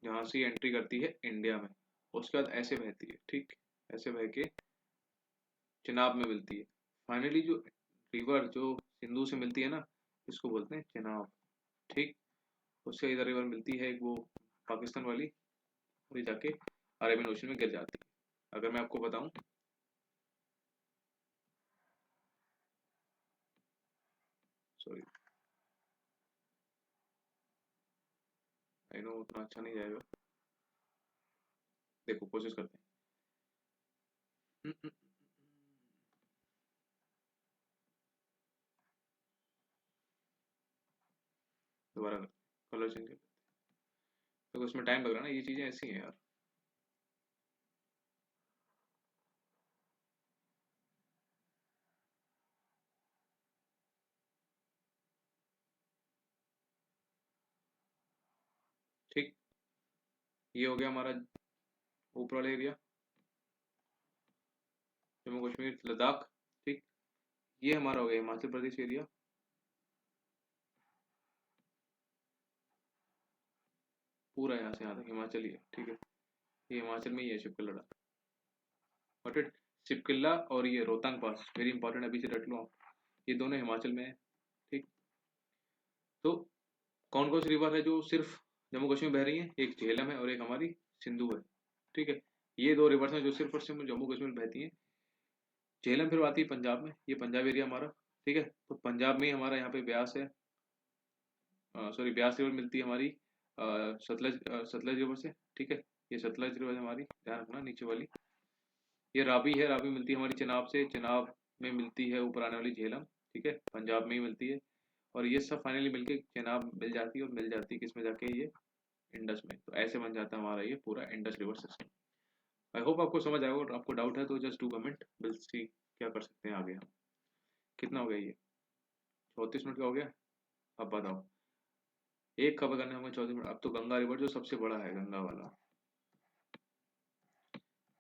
जहाँ से एंट्री करती है इंडिया में। उसके बाद ऐसे बहती है, ठीक, ऐसे बह के चिनाब में मिलती है। फाइनली जो रिवर जो सिंधु से मिलती है ना, इसको बोलते हैं चिनाब, ठीक। उससे इधर रिवर मिलती है एक वो पाकिस्तान वाली, और ये जाके अरेबियन ओशन में गिर जाती है। अगर मैं आपको बताऊं, सॉरी आई नो उतना अच्छा नहीं जाएगा, देखो कोशिश करते हैं। दोबारा कलर चेंज कर, तो उसमें टाइम लग रहा है ना, ये चीजें ऐसी हैं यार। ठीक, ये हो गया हमारा ऊपर वाला एरिया, जम्मू कश्मीर लद्दाख, ठीक। ये हमारा हो गया हिमाचल प्रदेश एरिया, पूरा यहाँ से यहाँ तक हिमाचल ही है, ठीक है। ये हिमाचल में ही है शिपकिला, बट इट शिपकिला और ये रोहतांग पास वेरी इंपॉर्टेंट, अभी से रट लो आप, ये दोनों हिमाचल में है, ठीक। तो कौन कौन सी रिवर है जो सिर्फ जम्मू कश्मीर में बह रही है? एक झेलम है और एक हमारी सिंधु है, ठीक है। ये दो रिवर्स हैं जो सिर्फ और सिर्फ जम्मू कश्मीर में बहती हैं। झेलम फिर आती है पंजाब में, ये पंजाब एरिया हमारा, ठीक है। तो पंजाब में ही हमारा यहाँ पे ब्यास है, सॉरी ब्यास रिवर मिलती है हमारी सतलज रिवर से, ठीक है। ये सतलज रिवर हमारी, ध्यान रखना नीचे वाली। ये रावी है, रावी मिलती है हमारी चिनाब से, चिनाब में मिलती है ऊपर आने वाली झेलम, ठीक है, पंजाब में ही मिलती है। और ये सब फाइनली मिलके चिनाब मिल जाती है, और मिल जाती है किसमें जाके? ये इंडस में। तो ऐसे बन जाता है हमारा ये पूरा इंडस रिवर सिस्टम। आई होप आपको समझ आएगा, और आपको डाउट है तो just do comment, will see क्या कर सकते हैं आगे हम। कितना हो गया ये? 34 मिनट का हो गया। अब बताओ, एक कवर करने हमें 34 मिनट। अब तो गंगा रिवर जो सबसे बड़ा है, गंगा वाला,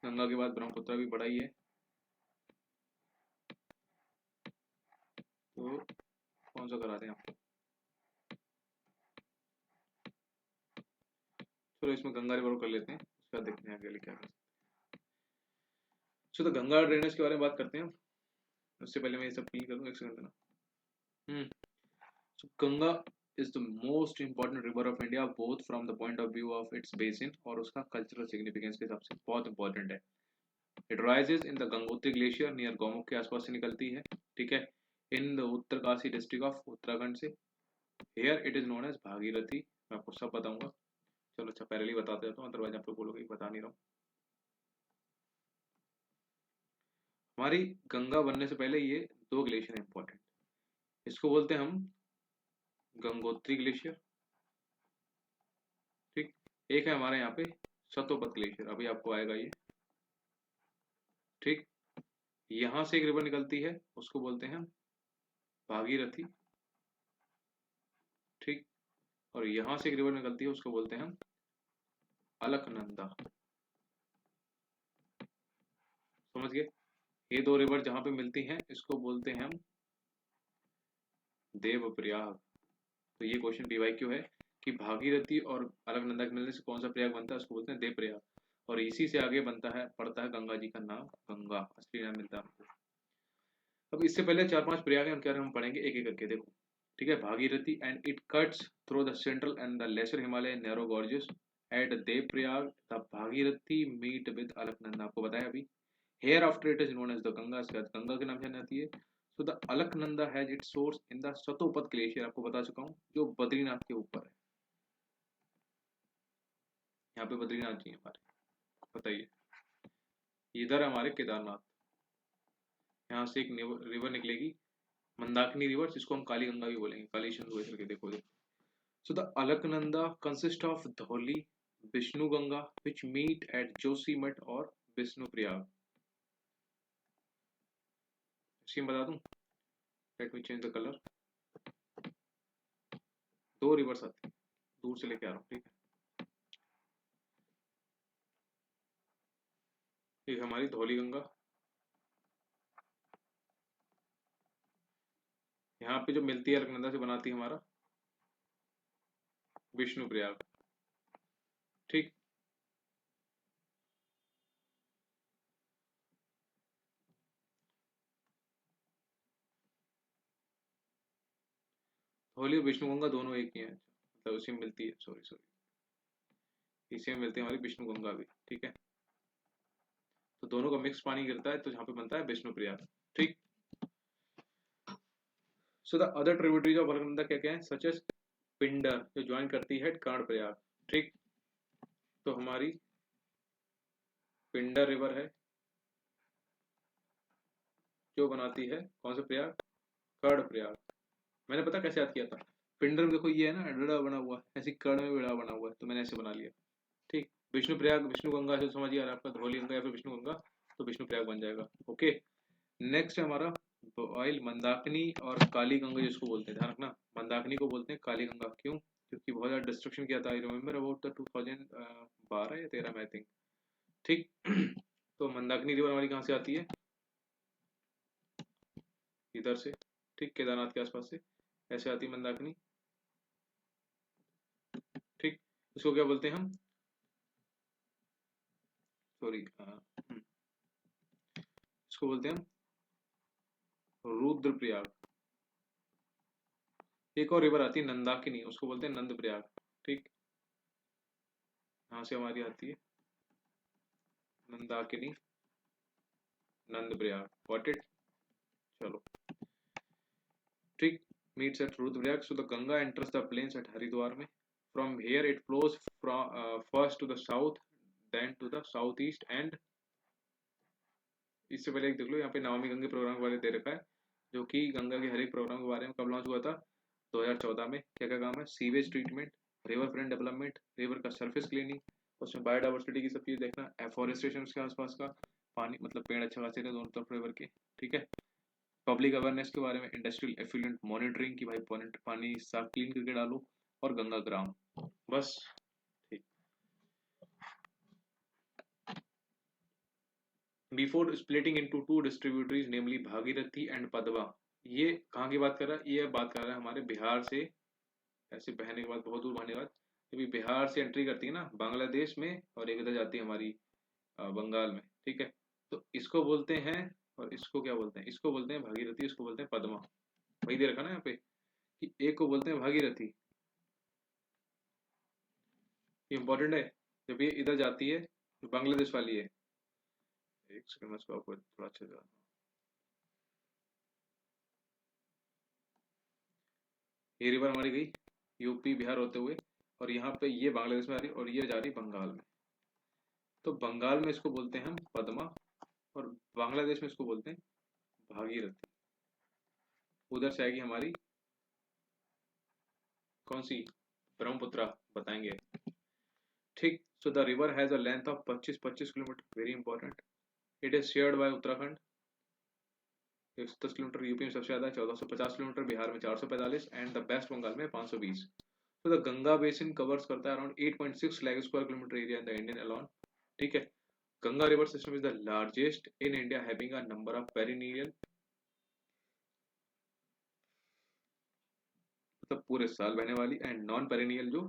गंगा के बाद ब्रह्मपुत्र भी बड़ा ही है। तो कौन सा कराते हैं आपको? चलो इसमें गंगा रिवर कर लेते हैं, उसके बाद देखते हैं आगे क्या कर सकते हैं। तो गंगा ड्रेनेज के बारे में बात करते हैं। उससे पहले मैं ये सब क्लीन कर दूं, एक सेकंड देना। So Ganga is the most important river of India, both from the point of view of its basin और उसका cultural significance के हिसाब से बहुत important है। It rises in the Gangotri glacier near Gaumukh के आसपास से निकलती है, ठीक है, in the Uttarkashi district of Uttarakhand से। Here it is known as Bhagirathi. मैं आपको सब बताऊंगा, चलो अच्छा पहले ही बताते जाता हूँ, अदरवाइज आप लोग बोलोगे कि बता नहीं रहा हूँ। हमारी गंगा बनने से पहले ये दो ग्लेशियर इंपॉर्टेंट, इसको बोलते हैं हम गंगोत्री ग्लेशियर, ठीक। एक है हमारे यहाँ पे सतोपत ग्लेशियर, अभी आपको आएगा ये, ठीक। यहाँ से एक रिवर निकलती है, उसको बोलते हैं हम भागीरथी, ठीक। और यहाँ से एक रिवर निकलती है, उसको बोलते हैं हम अलकनंदा। समझ गए? ये दो रिवर जहाँ पे मिलती हैं इसको बोलते हैं हम देवप्रयाग। तो ये क्वेश्चन पीवाईक्यू है कि भागीरथी और अलकनंदा के मिलने से कौन सा प्रयाग बनता है, उसको बोलते हैं देवप्रयाग। और इसी से आगे बनता है, पड़ता है गंगा जी का नाम, गंगा असली नाम मिलता है हमको। अब इससे पहले चार पांच प्रयाग हैं, उनके बारे में हम पढ़ेंगे एक एक करके, देखो, ठीक है। Bhagirathi and it cuts through the central and the lesser Himalaya narrow gorges at Devprayag the Bhagirathi meet with Alaknanda, आपको बताया अभी। Here after it is known as the Ganga, इसके बाद गंगा के नाम से जाती है। So the Alaknanda has its source in the Satopanth glacier, आपको बता चुका हूँ, जो बद्रीनाथ के ऊपर है। यहाँ पे बद्रीनाथ जी हमारे, बताइए, इधर हमारे केदारनाथ। यहाँ से एक रिवर निकलेगी मंदाकिनी रिवर, जिसको हम काली गंगा भी बोलेंगे, काली सिंधु करके, देखो देखो। So the Alaknanda consist of Dhauli, Vishnu Ganga which meet at Joshimath और विष्णु प्रयाग। इसकी बता दूं, let me change the colour. दो रिवर्स आती है, दूर से लेके आ रहा हूँ, ठीक है। एक हमारी धौली गंगा, यहाँ पे जो मिलती है अलकनंदा से बनाती है हमारा विष्णु प्रयाग, ठीक। धौली और विष्णु गंगा दोनों एक ही है, मतलब उसी में मिलती है, सॉरी सॉरी, इसी में मिलती है हमारी विष्णु गंगा भी, ठीक है। तो दोनों का मिक्स पानी गिरता है, तो जहाँ पे बनता है विष्णु प्रयाग, ठीक। So the other tributaries of Alaknanda क्या क्या है, सच एज पिंडर, जो ज्वाइन करती है कांड प्रयाग, ठीक। तो हमारी पिंडर रिवर है, जो बनाती है कौन सा प्रयाग, कर्ण प्रयाग। मैंने पता कैसे याद किया था, पिंडर में देखो ये है ना डड़ा बना हुआ है, ऐसे कर्ण में भी डड़ा बना हुआ है, तो मैंने ऐसे बना लिया, ठीक। विष्णु प्रयाग विष्णु गंगा से समझ आ रहा है आपका, धौली गंगा या फिर विष्णु गंगा, तो विष्णु प्रयाग बन जाएगा, ओके। नेक्स्ट है हमारा ऑयल मंदाकिनी और काली गंगा, जिसको बोलते हैं, ध्यान रखना, मंदाकिनी को बोलते हैं काली गंगा, क्यों, क्योंकि बहुत ज्यादा डिस्ट्रक्शन किया था, आई रिमेम्बर अबाउट द 2012 या 13 में आई थिंक, ठीक। तो मंदाकिनी रिवर हमारी कहाँ से आती है, इधर से, ठीक, केदारनाथ के आसपास से ऐसे आती है मंदाकिनी, ठीक। इसको क्या बोलते हैं हम, सॉरी, इसको बोलते हैं हम रुद्रप्रयाग। एक और रिवर आती है नंदाकिनी, उसको बोलते हैं नंद प्रयाग, ठीक। यहाँ से हमारी आती है मंदाकिनी, नंद प्रयाग, गॉट इट, चलो, ठीक। Meets at Rudraprayag, so the Ganga enters the plains at Haridwar में, from here it flows first to the south, then to the south east and, इससे पहले एक देख लो, यहाँ पे नमामि गंगे प्रोग्राम के बारे में दे रखा है, जो कि गंगा के हर एक प्रोग्राम के बारे में कब लॉन्च हुआ था, 2014 में। क्या क्या काम है, sewage treatment, river front development, river का सरफेस क्लीनिंग, उसमें बायोडाइवर्सिटी की सब चीज देखना, एफोरेस्टेशन उसके आसपास का, पानी मतलब पेड़ अच्छे खासे थे दोनों तरफ रिवर के, ठीक है। पब्लिक अवेयरनेस के बारे में, इंडस्ट्रियल एफिलिएंट मॉनिटरिंग की भाई पानी साफ क्लीन करके डालो, और गंगा ग्राम, बस, ठीक। Before splitting into two distributaries namely Bhagirathi and Padma, ये कहाँ की बात कर रहा है, ये बात कर रहा है हमारे बिहार से, ऐसे बहने के बाद बहुत दूर बहने के बाद, जब बिहार से एंट्री करती है ना बांग्लादेश में, और एक इधर जाती है हमारी बंगाल में, ठीक है। तो इसको बोलते हैं, और इसको क्या बोलते हैं, इसको बोलते हैं भागीरथी, इसको बोलते हैं पद्मा, वही दे रखा ना यहाँ पे, कि एक को बोलते हैं भागीरथी, इंपॉर्टेंट है, जब ये इधर जाती है, तो बांग्लादेश वाली है, एक सेकंड में इसको आपको थोड़ा अच्छे से, ये रिवर हमारी गई यूपी बिहार होते हुए, और यहाँ पे ये बांग्लादेश में आ रही, और ये जा रही बंगाल में, तो बंगाल में इसको बोलते हैं हम पद्मा, और बांग्लादेश में इसको बोलते हैं भागीरथी। उधर से आएगी हमारी कौन सी, ब्रह्मपुत्रा बताएंगे। ठीक, so the river has a length of 25 kilometre, very important. It is shared by Uttarakhand 110 kilometre, UP में सबसे ज्यादा 1450 किलोमीटर, बिहार में 445 एंड द वेस्ट बंगाल में 520। तो द गंगा बेसिन कवर्स करता है around 8.6 lakh square kilometre area in the Indian alone. ठीक है, Ganga river system is the largest in India having a number of perennial, मतलब पूरे साल बहने वाली, एंड नॉन पेरिनियल जो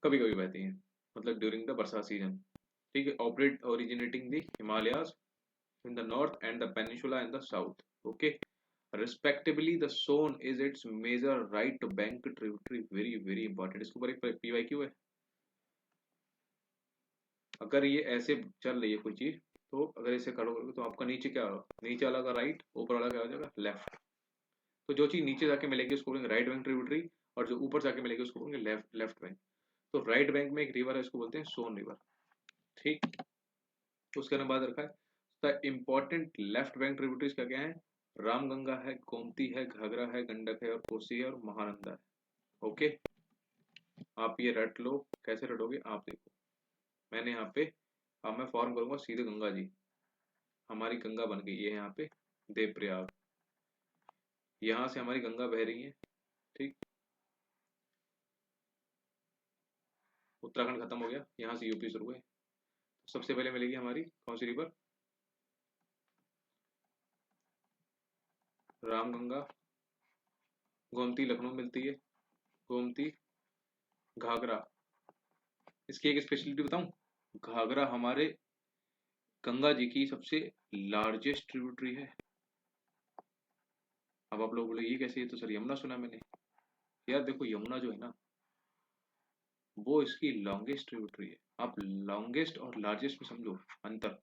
कभी कभी बहती हैं, मतलब ड्यूरिंग द बरसात सीजन। ठीक है, operate originating the Himalayas in the north and the peninsula in the south. Okay, respectively the Son is its major right bank tributary, very important। इसके ऊपर एक PYQ है। अगर ये ऐसे चल रही है कोई चीज, तो अगर इसे करोगे तो आपका नीचे क्या होगा, नीचे वाला का राइट, ऊपर वाला क्या हो जाएगा लेफ्ट। तो जो चीज नीचे जाके मिलेगी उसको बोलेंगे राइट बैंक ट्रिब्यूटरी, और जो ऊपर जाके मिलेगी उसको बोलेंगे लेफ्ट लेफ्ट बैंक। तो राइट बैंक में एक रिवर है, उसको बोलते हैं सोन रिवर। ठीक, उसके बाद रखा है the important left bank tributaries क्या क्या है, रामगंगा है, गोमती है, घाघरा है, गंडक है, और कोसी है, और महानंदा है। ओके, आप ये रट लो, कैसे रटोगे आप देखो। मैंने यहाँ पे, अब मैं फॉर्म करूंगा सीधे गंगा जी, हमारी गंगा बन गई है यहाँ पे देवप्रयाग, यहाँ से हमारी गंगा बह रही है। ठीक, उत्तराखंड खत्म हो गया, यहाँ से यूपी शुरू है। सबसे पहले मिलेगी हमारी कौन सी रिवर, रामगंगा, गोमती लखनऊ मिलती है, गोमती, घाघरा। इसकी एक स्पेशलिटी बताऊं, घाघरा हमारे गंगा जी की सबसे लार्जेस्ट ट्रिब्यूटरी है। अब आप लोग बोले ये कैसे, ये तो सर यमुना सुना मैंने। यार देखो, यमुना जो है ना, वो इसकी लॉन्गेस्ट ट्रिब्यूटरी है। आप लॉन्गेस्ट और लार्जेस्ट में समझो अंतर।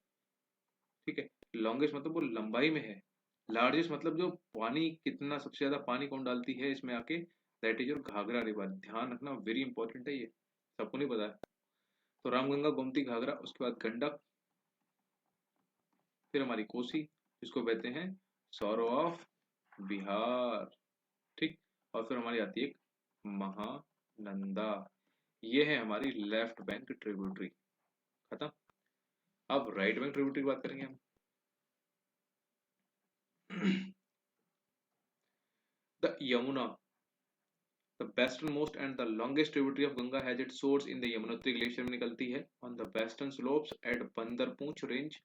ठीक है, लॉन्गेस्ट मतलब वो लंबाई में है, लार्जेस्ट मतलब जो पानी कितना, सबसे ज्यादा पानी कौन डालती है इसमें आके, that is your Ghaghara river. ध्यान रखना, वेरी इंपॉर्टेंट है ये, सबको नहीं पता है। तो रामगंगा, गोमती, घाघरा, उसके बाद गंडक, फिर हमारी कोसी, जिसको कहते हैं सौरो ऑफ बिहार। ठीक, और फिर हमारी आती है एक महानंदा। ये है हमारी लेफ्ट बैंक ट्रिब्यूटरी, खत्म। अब राइट बैंक ट्रिब्यूटरी की बात करेंगे हम। The Yamuna, the westernmost and the longest tributary of Ganga, has its source in the Yamunotri glacier में निकलती है on the western slopes at Bandarpunch range.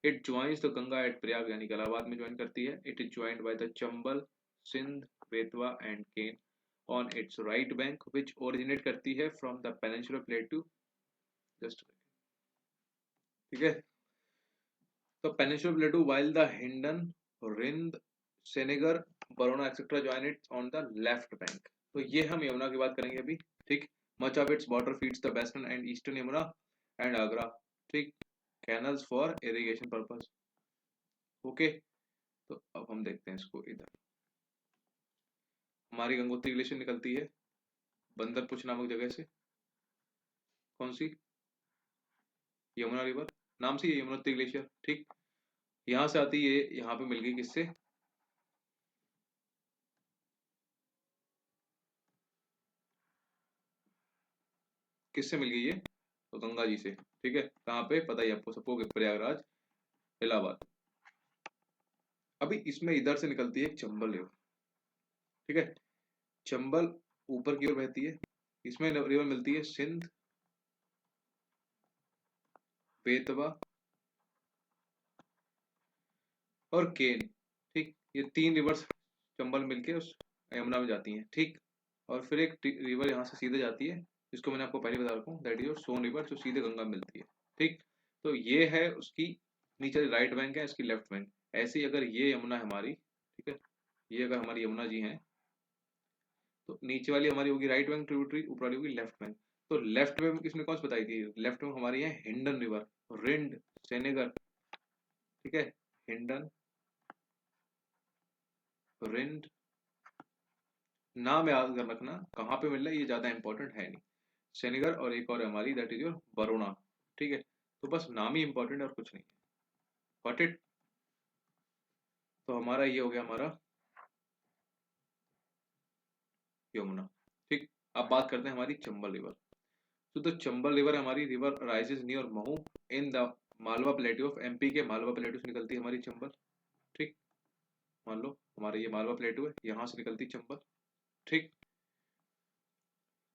It joins the Ganga at Prayag, यानी कि इलाहाबाद में ज्वाइन करती है। It is joined by the Chambal, Sindh, Betwa and Kain on its right bank, which originate करती है from the Peninsular Plateau। just ठीक है, तो Peninsular Plateau, while the Hindon, Rind, Senegar, Barona etc. join it on the left bank। तो ये हम यमुना की बात करेंगे अभी। ठीक, much of its water feeds the western and eastern Yamuna and Agra. ठीक, canals for irrigation purpose. Okay, तो अब हम देखते हैं इसको। इधर हमारी गंगोत्री ग्लेशियर निकलती है बंदरपुछ नामक जगह से, कौन सी, यमुना रिवर, नाम से यमुनोत्री ग्लेशियर। ठीक, यहाँ से आती है, यहाँ पे मिल गई किससे, किससे मिल गई ये, तो गंगा जी से। ठीक है, कहाँ पे पता ही आपको सबको, प्रयागराज, इलाहाबाद। अभी इसमें इधर से निकलती है चंबल रिवर। ठीक है, चंबल ऊपर की ओर बहती है, इसमें रिवर मिलती है सिंध, बेतवा और केन। ठीक, ये तीन रिवर्स चंबल मिलके उस यमुना में जाती हैं। ठीक, और फिर एक रिवर यहाँ से सीधे जाती है, जिसको मैंने आपको पहले बता रखा हूँ, that is your Son river, जो सीधे गंगा में मिलती है। ठीक, तो ये है उसकी नीचे राइट बैंक है, इसकी लेफ्ट बैंक। ऐसे ही अगर ये यमुना है हमारी, ठीक है, ये अगर हमारी यमुना जी हैं, तो नीचे वाली हमारी होगी राइट बैंक ट्रिब्यूटरी, ऊपर वाली होगी लेफ्ट बैंक। तो लेफ्ट बैंक किसने कौन सी बताई थी, लेफ्ट में हमारी है हिंडन रिवर, रिंड, सेनेगर। ठीक है, हिंडन, रिंड, नाम याद कर रखना कहाँ पे मिल रहा है, ये ज्यादा इंपॉर्टेंट है नहीं। सेनेगर, और एक और है हमारी, दैट इज योर बरोना। ठीक है, तो बस नाम ही इंपॉर्टेंट है और कुछ नहीं। Got it. तो हमारा ये हो गया हमारा यमुना। ठीक, अब बात करते हैं हमारी चंबल रिवर। तो चंबल रिवर हमारी river rises near Mhow in the Malwa plateau of MP के मालवा प्लेट्यू से निकलती है हमारी चंबल। ठीक, मान लो हमारा ये मालवा प्लेट्यू है, यहाँ से निकलती चंबल। ठीक,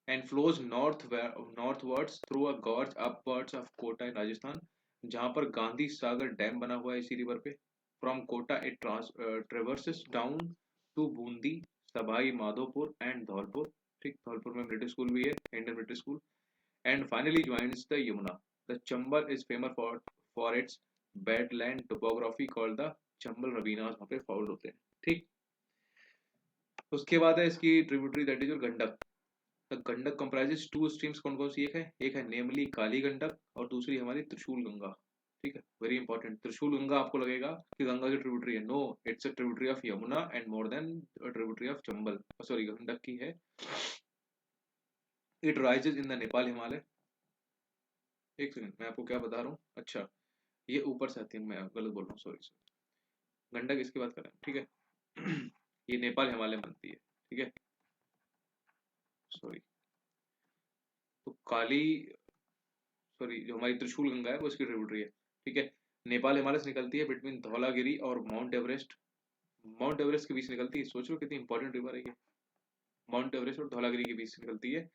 and flows northwards through a gorge upwards of Kota in Rajasthan, जहां पर गांधी सागर डैम बना हुआ है इसी रिवर पे। From Kota it traverses down to Bundi, Sawai Madhopur and Dholpur. ठीक, धौलपुर में ब्रिटिश स्कूल भी है, Indian British school. And finally joins the Yamuna. The Chambal is famous for its badland topography called the Chambal ravines, वहाँ पे फाउंड होते हैं। ठीक, उसके बाद है इसकी tributary that is Gandak. The Gandak comprises two streams, कौन कौन सी? एक है नेमली काली गंडक और दूसरी हमारी त्रिशूल गंगा। ठीक है, वेरी इंपॉर्टेंट। त्रिशूल गंगा आपको लगेगा कि गंगा की ट्रिब्यूटरी है, no, it's a tributary of Yamuna and more than tributary of Chambal, sorry Gandak की है। It rises in the Nepal Himalaya. एक सेकंड, मैं आपको क्या बता रहा हूँ, अच्छा ये ऊपर से आती है, मैं गलत बोल रहा हूँ, सॉरी। गंडक इसकी बात कर रहे हैं, ठीक है। ये नेपाल हिमालय में बनती है, ठीक है, सॉरी। तो काली, सॉरी, जो हमारी त्रिशूल गंगा है वो इसकी ट्रिब्यूटरी है। ठीक है, नेपाल हिमालय से निकलती है बिटवीन धौलागिरी और माउंट एवरेस्ट। माउंट एवरेस्ट के बीच निकलती है, सोच लो कितनी इंपॉर्टेंट रिवर है ये। माउंट एवरेस्ट और धौलागिरी के बीच निकलती है।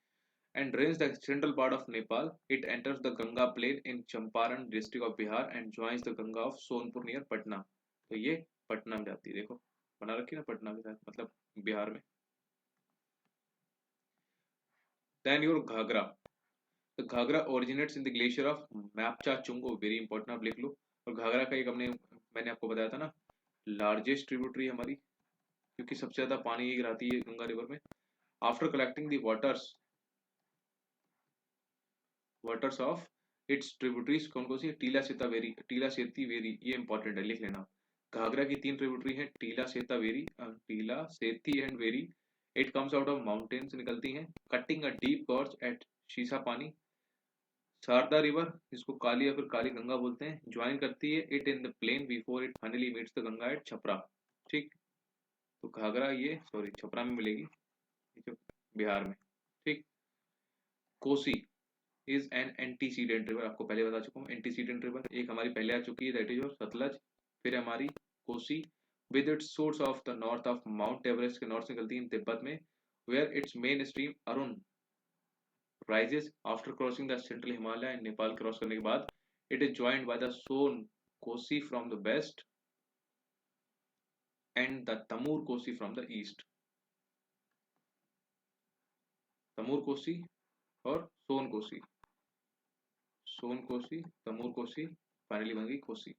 And drains the central part of Nepal. It enters the Ganga plain in Champaran district of Bihar and joins the Ganga of Sonpur near Patna. तो ये पटना में जाती है, देखो बना रखी है ना पटना के साथ, मतलब बिहार में। Then your Ghaghara. तो Ghaghara originates in the glacier of Mapchachungo, very important, आप लिख लो। और घाघरा का एक मैंने आपको बताया था ना, लार्जेस्ट ट्रिब्यूटरी हमारी, क्योंकि सबसे ज्यादा पानी ये गिराती है गंगा रिवर में। After collecting the waters of its tributaries, कौन कौन सी? टीला सेतावेरी, टीला सेतीवेरी, ये इंपॉर्टेंट है, लिख लेना। घाघरा की 3 ट्रिब्यूटरी है, टीला सेतावेरी, Tila Seti and Beri. It comes out of mountain से निकलती हैं, cutting a deep gorge at Shishapani. Sharda river, जिसको काली या फिर काली गंगा बोलते हैं, ज्वाइन करती है it in the plain before it finally meets the Ganga at Chhapra. ठीक, तो घाघरा ये सॉरी छपरा में मिलेगी, ठीक है, बिहार में। ठीक, Kosi is an antecedent river, आपको पहले बता चुका हूँ एंटीसीडेंट रिवर। एक हमारी पहले आ चुकी है दैट इज योर सतलज, फिर हमारी Kosi with its source of the north of mount Everest के नॉर्थ से निकलती है तिब्बत में, where its main stream Arun rises after crossing the central Himalaya and Nepal cross करने के बाद। It is joined by the Son Kosi from the west and the Tamur Kosi from the east। Tamur Kosi और सोन कोसी, सोन कोसी, तमूर कोसी, फाइनली बन गई कोसी,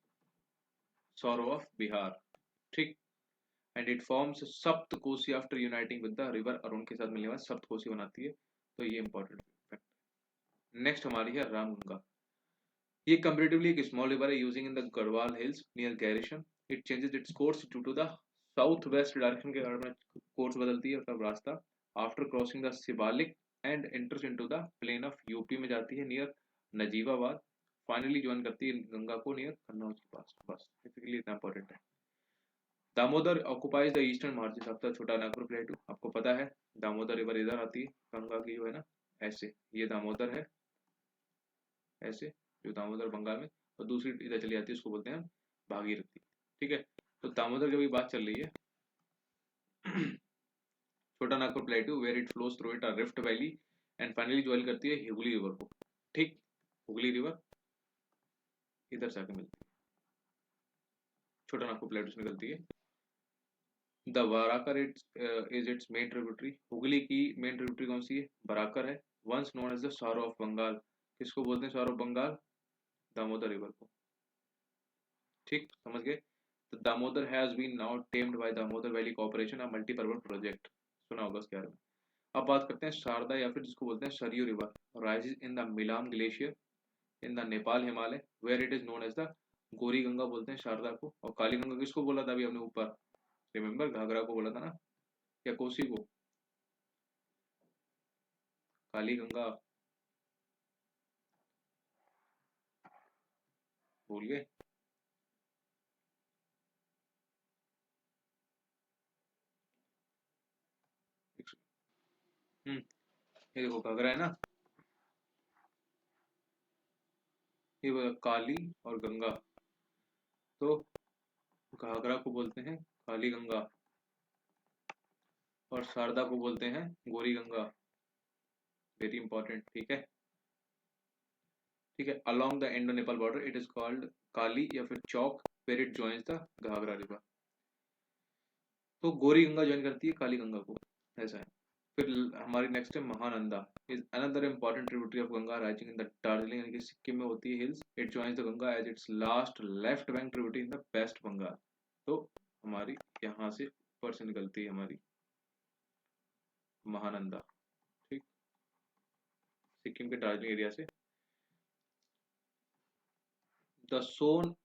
सौरव ऑफ बिहार। ठीक, एंड इट फॉर्म्स सप्त Kosi after uniting with the river Arun के साथ मिलने के बाद सप्त कोसी बनाती है। तो ये इंपॉर्टेंट फैक्ट। नेक्स्ट हमारी है रामगंगा। ये कंपैरेटिवली एक स्मॉल रिवर है rising in the Garhwal hills near Gairsain. It changes its course due to the south west direction के कारण कोर्स बदलती है, मतलब रास्ता। After crossing the Shiwalik and enters into the plain of UP में जाती है नियर नजीबाबाद। फाइनली ज्वाइन करती है गंगा को नियर कन्नौज के पास। बस बेसिकली इतना इंपॉर्टेंट है। Damodar occupies the eastern margin of the छोटा नागपुर प्लेटू, आपको पता है दामोदर रिवर इधर आती है गंगा की, जो है ना ऐसे, ये दामोदर है ऐसे, जो दामोदर बंगाल में, और दूसरी इधर चली जाती है, उसको बोलते हैं भागीरथी। ठीक है, तो दामोदर की भी बात चल रही है। Chota Nagpur plateau where it flows through it a rift valley and finally join करती है हुगली रिवर को। ठीक, हुगली रिवर इधर से आके मिलती है, छोटा नागपुर प्लेटू से निकलती है। The Barakar is its main tributary, Hooghly की मेन ट्रिब्यूटरी कौन सी है? बराकर है। Once known as the sorrow of Bengal, किसको बोलते हैं sorrow of Bengal? Damodar river को। ठीक, समझ गए। तो Damodar has been now tamed by Damodar valley corporation, a multipurpose project, सुना होगा इसके बारे में। अब बात करते हैं शारदा या फिर जिसको बोलते हैं Saryu river, rises in the Milam glacier in the Nepal Himalaya, where it is known as the Gori Ganga बोलते हैं शारदा को। और काली गंगा किसको बोला था अभी हमने ऊपर, रिमेंबर घाघरा को बोला था ना, या कोसी को? काली गंगा भूल गए? ये देखो घाघरा है ना, ये बोला काली और गंगा, तो घाघरा को बोलते हैं काली गंगा और शारदा को बोलते हैं गोरी गंगा। वेरी इंपॉर्टेंट, ठीक है। ठीक है, along the Indo Nepal border it is called Kali या फिर Chauk, where it joins the Ghaghara river. तो गोरी गंगा ज्वाइन करती है काली गंगा को, ऐसा है। फिर हमारी नेक्स्ट है Mahananda, is another important tributary of Ganga rising in the Darjeeling, यानी कि सिक्किम में होती है hills. It joins the Ganga as its last left bank tributary in the West Bengal. तो हमारी यहाँ से ऊपर से निकलती है हमारी महानंदा, ठीक, सिक्किम के दार्जिलिंग एरिया से। द सोन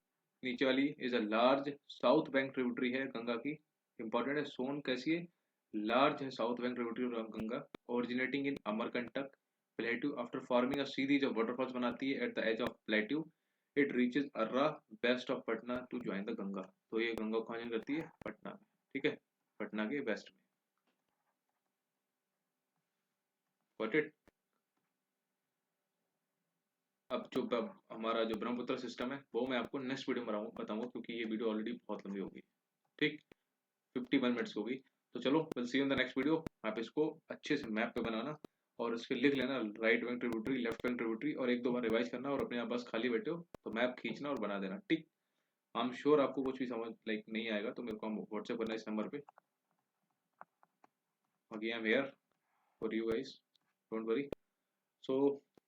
नीचे वाली is a large south bank tributary है गंगा की। इंपॉर्टेंट है, सोन कैसी है, लार्ज है south bank tributary of Ganga, originating in Amarkantak plateau after forming a series of waterfalls बनाती है at the edge of plateau. It reaches Arrah west of Patna to join the Ganga. तो ये गंगा को ज्वाइन करती है पटना में, ठीक है, पटना के वेस्ट में। Got it. अब जो हमारा जो ब्रह्मपुत्र सिस्टम है वो मैं आपको नेक्स्ट वीडियो में बताऊंगा, क्योंकि ये वीडियो ऑलरेडी बहुत लंबी हो गई, ठीक, 51 मिनट्स हो गई। तो चलो will see you in the next video. आप इसको अच्छे से मैप पे बनाना और उसके लिख लेना right bank tributary, left bank tributary, और एक दो बार रिवाइज करना, और अपने आप बस खाली बैठे हो तो मैप खींचना और बना देना, ठीक। आई एम श्योर आपको कुछ भी समझ नहीं आएगा तो मेरे को व्हाट्सएप करना इस नंबर पे। Okay, I am here for you guys, don't worry. So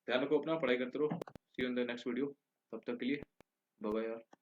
ध्यान रखो अपना, पढ़ाई करते रहो। See you in the next video, तब तक के लिए बाय बाय यार।